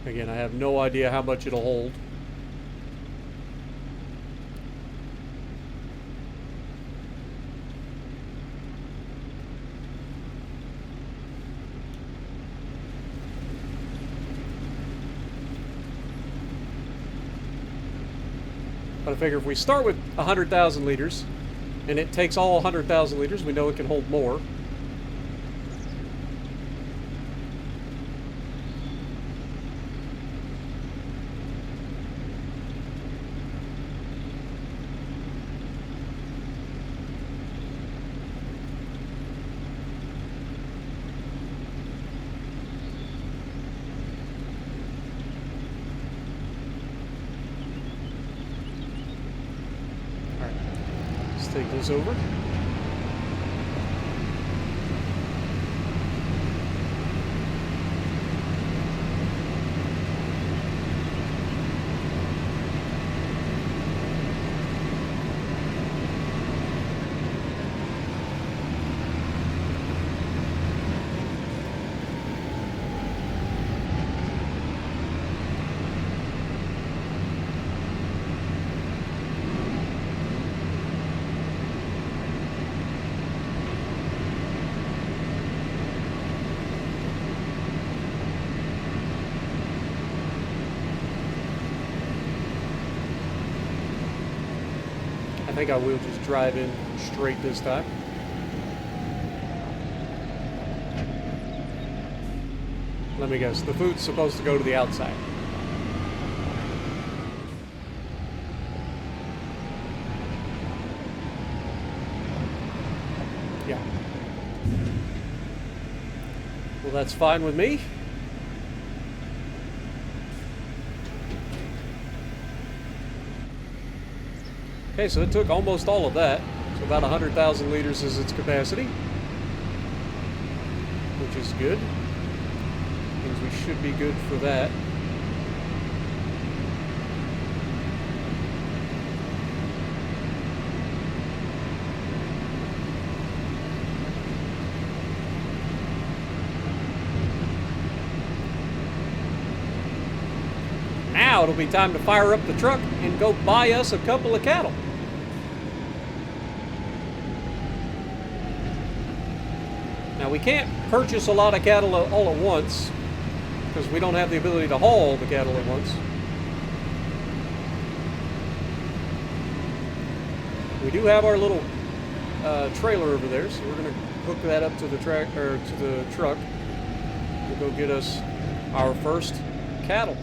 Again, I have no idea how much it'll hold. But I figure if we start with 100,000 liters, and it takes all 100,000 liters, we know it can hold more. Take this over. I think I will just drive in straight this time. Let me guess. The food's supposed to go to the outside. Yeah. Well, that's fine with me. Okay, so it took almost all of that. So about 100,000 liters is its capacity, which is good. Means we should be good for that. Now it'll be time to fire up the truck and go buy us a couple of cattle. Now we can't purchase a lot of cattle all at once because we don't have the ability to haul the cattle at once. We do have our little trailer over there, so we're going to hook that up to the truck. We'll go get us our first cattle.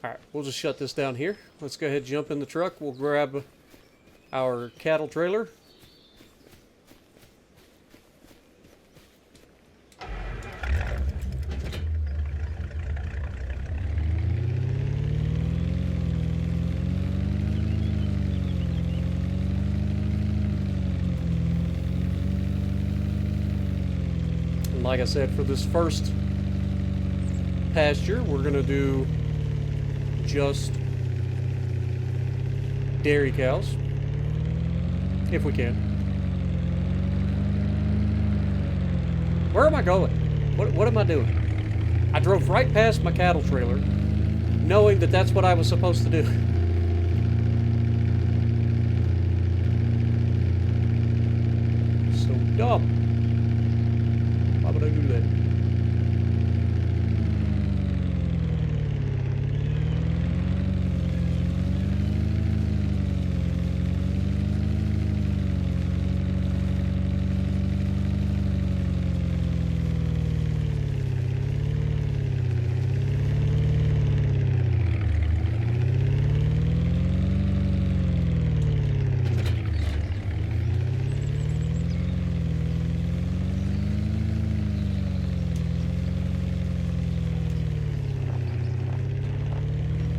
Alright, we'll just shut this down here. Let's go ahead and jump in the truck. We'll grab our cattle trailer. And like I said, for this first pasture, we're going to do just dairy cows, if we can. Where am I going? What am I doing? I drove right past my cattle trailer, knowing that that's what I was supposed to do. So dumb. Why would I do that?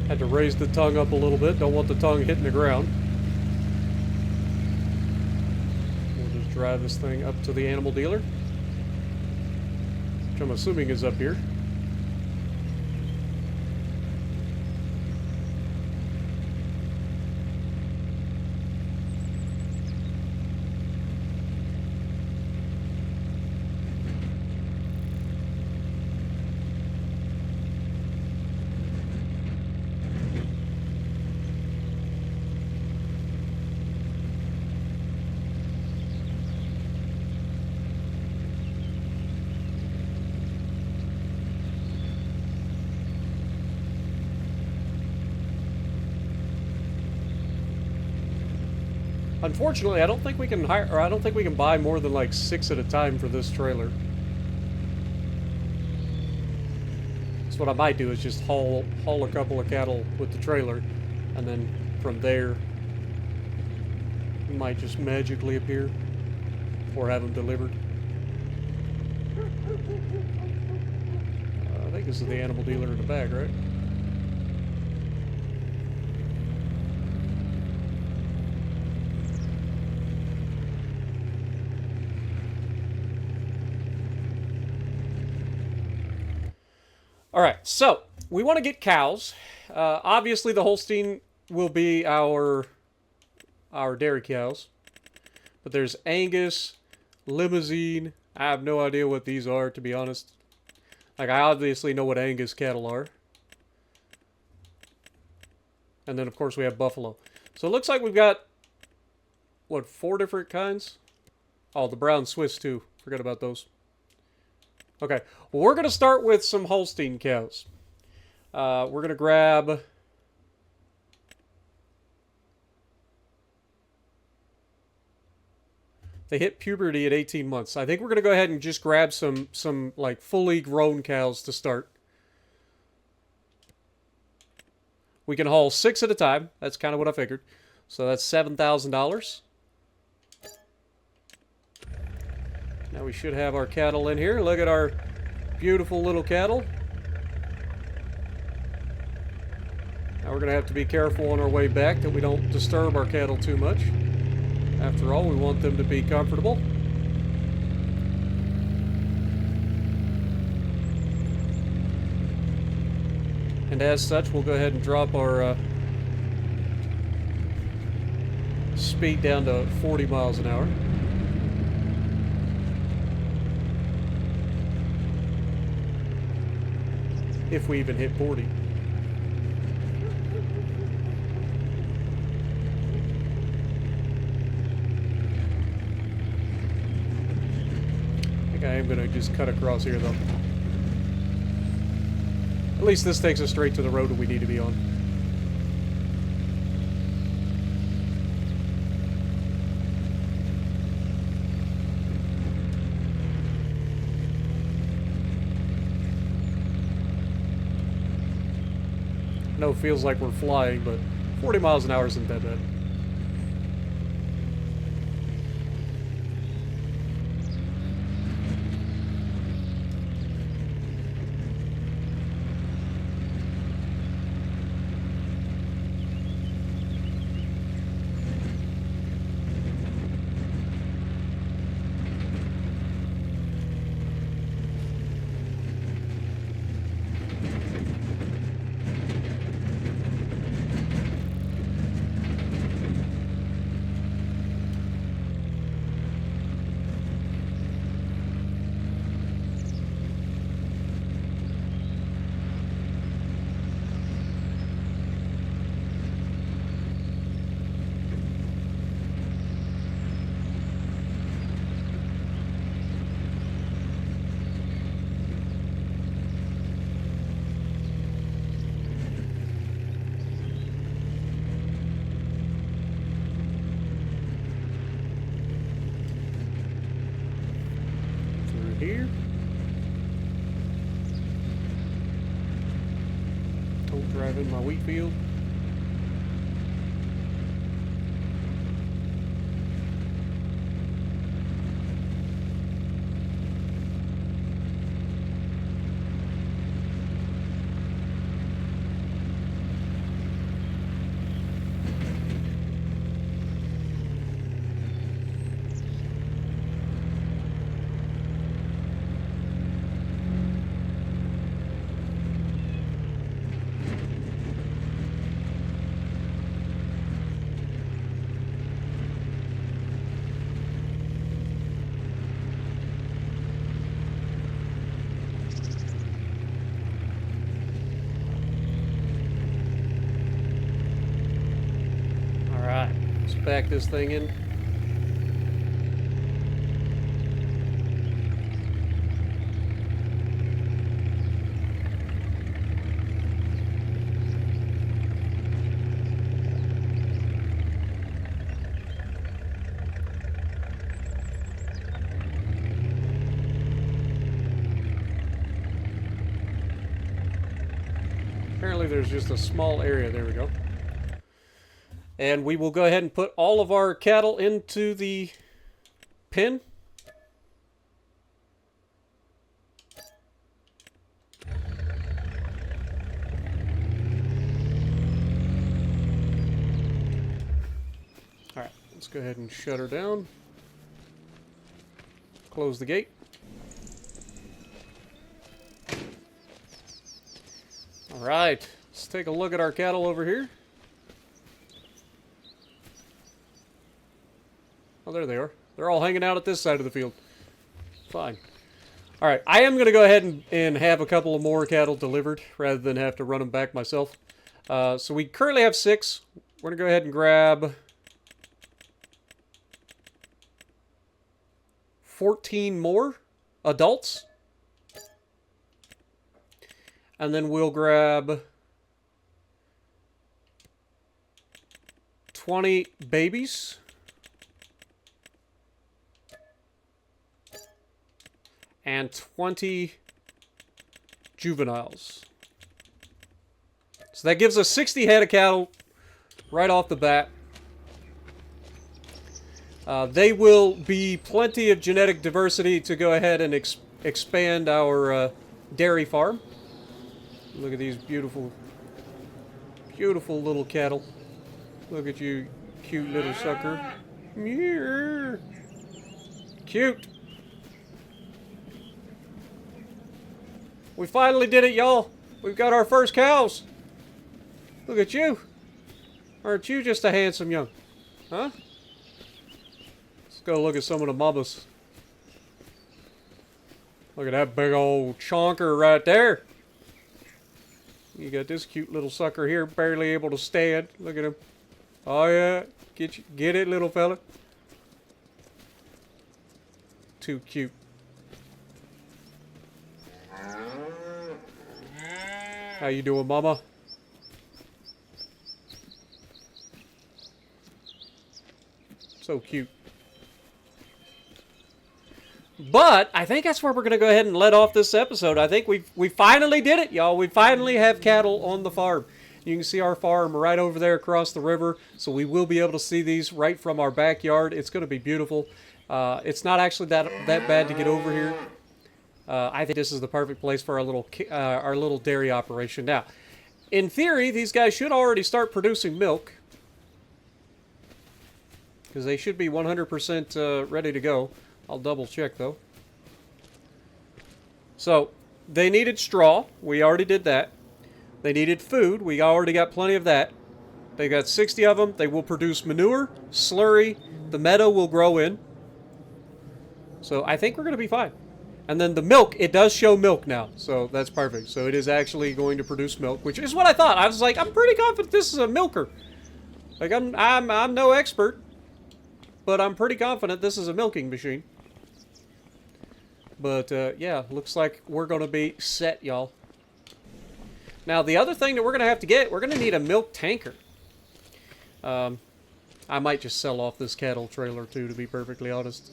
Had to raise the tongue up a little bit. Don't want the tongue hitting the ground. We'll just drive this thing up to the animal dealer, which I'm assuming is up here. Unfortunately, I don't think we can hire, or I don't think we can buy more than like 6 at a time for this trailer. So what I might do is just haul a couple of cattle with the trailer, and then from there, it might just magically appear, or have them delivered. I think this is the animal dealer in the back, right? Alright, so we want to get cows. Obviously the Holstein will be our dairy cows. But there's Angus, Limousine. I have no idea what these are, to be honest. Like, I obviously know what Angus cattle are. And then, of course, we have Buffalo. So it looks like we've got, what, 4 different kinds? Oh, the brown Swiss, too. Forgot about those. Okay, well, we're going to start with some Holstein cows. We're going to grab... They hit puberty at 18 months. I think we're going to go ahead and just grab some like fully grown cows to start. We can haul 6 at a time. That's kind of what I figured. So that's $7,000. Now we should have our cattle in here. Look at our beautiful little cattle. Now we're going to have to be careful on our way back that we don't disturb our cattle too much. After all, we want them to be comfortable. And as such, we'll go ahead and drop our speed down to 40 miles an hour. If we even hit 40. I am going to just cut across here, though. At least this takes us straight to the road that we need to be on. I know it feels like we're flying, but 40 miles an hour isn't that bad. Here. Don't drive in my wheat field. Back this thing in. Apparently there's just a small area. There we go. And we will go ahead and put all of our cattle into the pen. All right, let's go ahead and shut her down. Close the gate. All right, let's take a look at our cattle over here. Oh, there they are. They're all hanging out at this side of the field. Fine. All right, I am going to go ahead and have a couple of more cattle delivered rather than have to run them back myself. So we currently have 6. We're going to go ahead and grab 14 more adults. And then we'll grab 20 babies. And 20 juveniles. So that gives us 60 head of cattle right off the bat. They will be plenty of genetic diversity to go ahead and expand our dairy farm. Look at these beautiful, beautiful little cattle. Look at you, cute little sucker. Cute. We finally did it, y'all. We've got our first cows. Look at you. Aren't you just a handsome young? Huh? Let's go look at some of the mamas. Look at that big old chonker right there. You got this cute little sucker here, barely able to stand. Look at him. Oh yeah, get it, little fella. Too cute. How you doing, mama? So cute. But I think that's where we're going to go ahead and let off this episode. I think we finally did it, y'all. We finally have cattle on the farm. You can see our farm right over there across the river. So we will be able to see these right from our backyard. It's going to be beautiful. It's not actually that bad to get over here. I think this is the perfect place for our little dairy operation. Now, in theory, these guys should already start producing milk. Because they should be 100% ready to go. I'll double check though. So, they needed straw. We already did that. They needed food. We already got plenty of that. They got 60 of them. They will produce manure, slurry. The meadow will grow in. So, I think we're going to be fine. And then the milk, it does show milk now. So, that's perfect. So, it is actually going to produce milk, which is what I thought. I was like, I'm pretty confident this is a milker. Like, I'm no expert. But I'm pretty confident this is a milking machine. But, yeah, looks like we're going to be set, y'all. Now, the other thing that we're going to have to get, we're going to need a milk tanker. I might just sell off this cattle trailer, too, to be perfectly honest.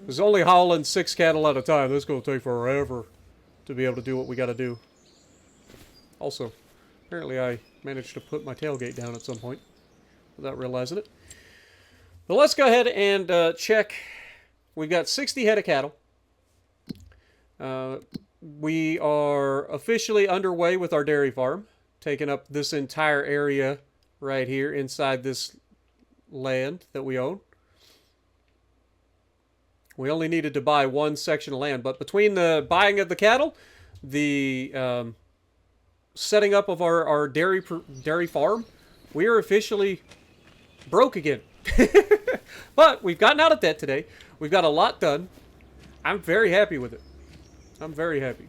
Because only hauling 6 cattle at a time, this is going to take forever to be able to do what we got to do. Also, apparently I managed to put my tailgate down at some point without realizing it. But let's go ahead and check. We've got 60 head of cattle. We are officially underway with our dairy farm, taking up this entire area right here inside this land that we own. We only needed to buy one section of land, but between the buying of the cattle, the setting up of our dairy farm, we are officially broke again. But we've gotten out of debt today. We've got a lot done. I'm very happy with it. I'm very happy.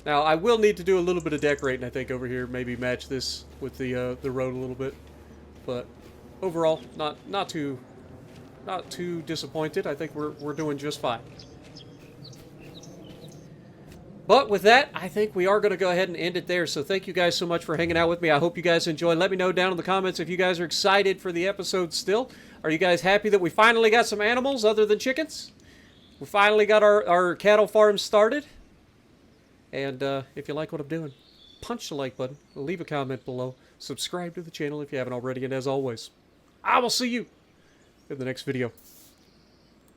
Now, I will need to do a little bit of decorating, I think, over here. Maybe match this with the road a little bit. But overall, not too disappointed. I think we're doing just fine. But with that, I think we are going to go ahead and end it there. So thank you guys so much for hanging out with me. I hope you guys enjoy. Let me know down in the comments if you guys are excited for the episode still. Are you guys happy that we finally got some animals other than chickens? We finally got our cattle farm started. And if you like what I'm doing, punch the like button, leave a comment below, subscribe to the channel if you haven't already, and as always, I will see you in the next video.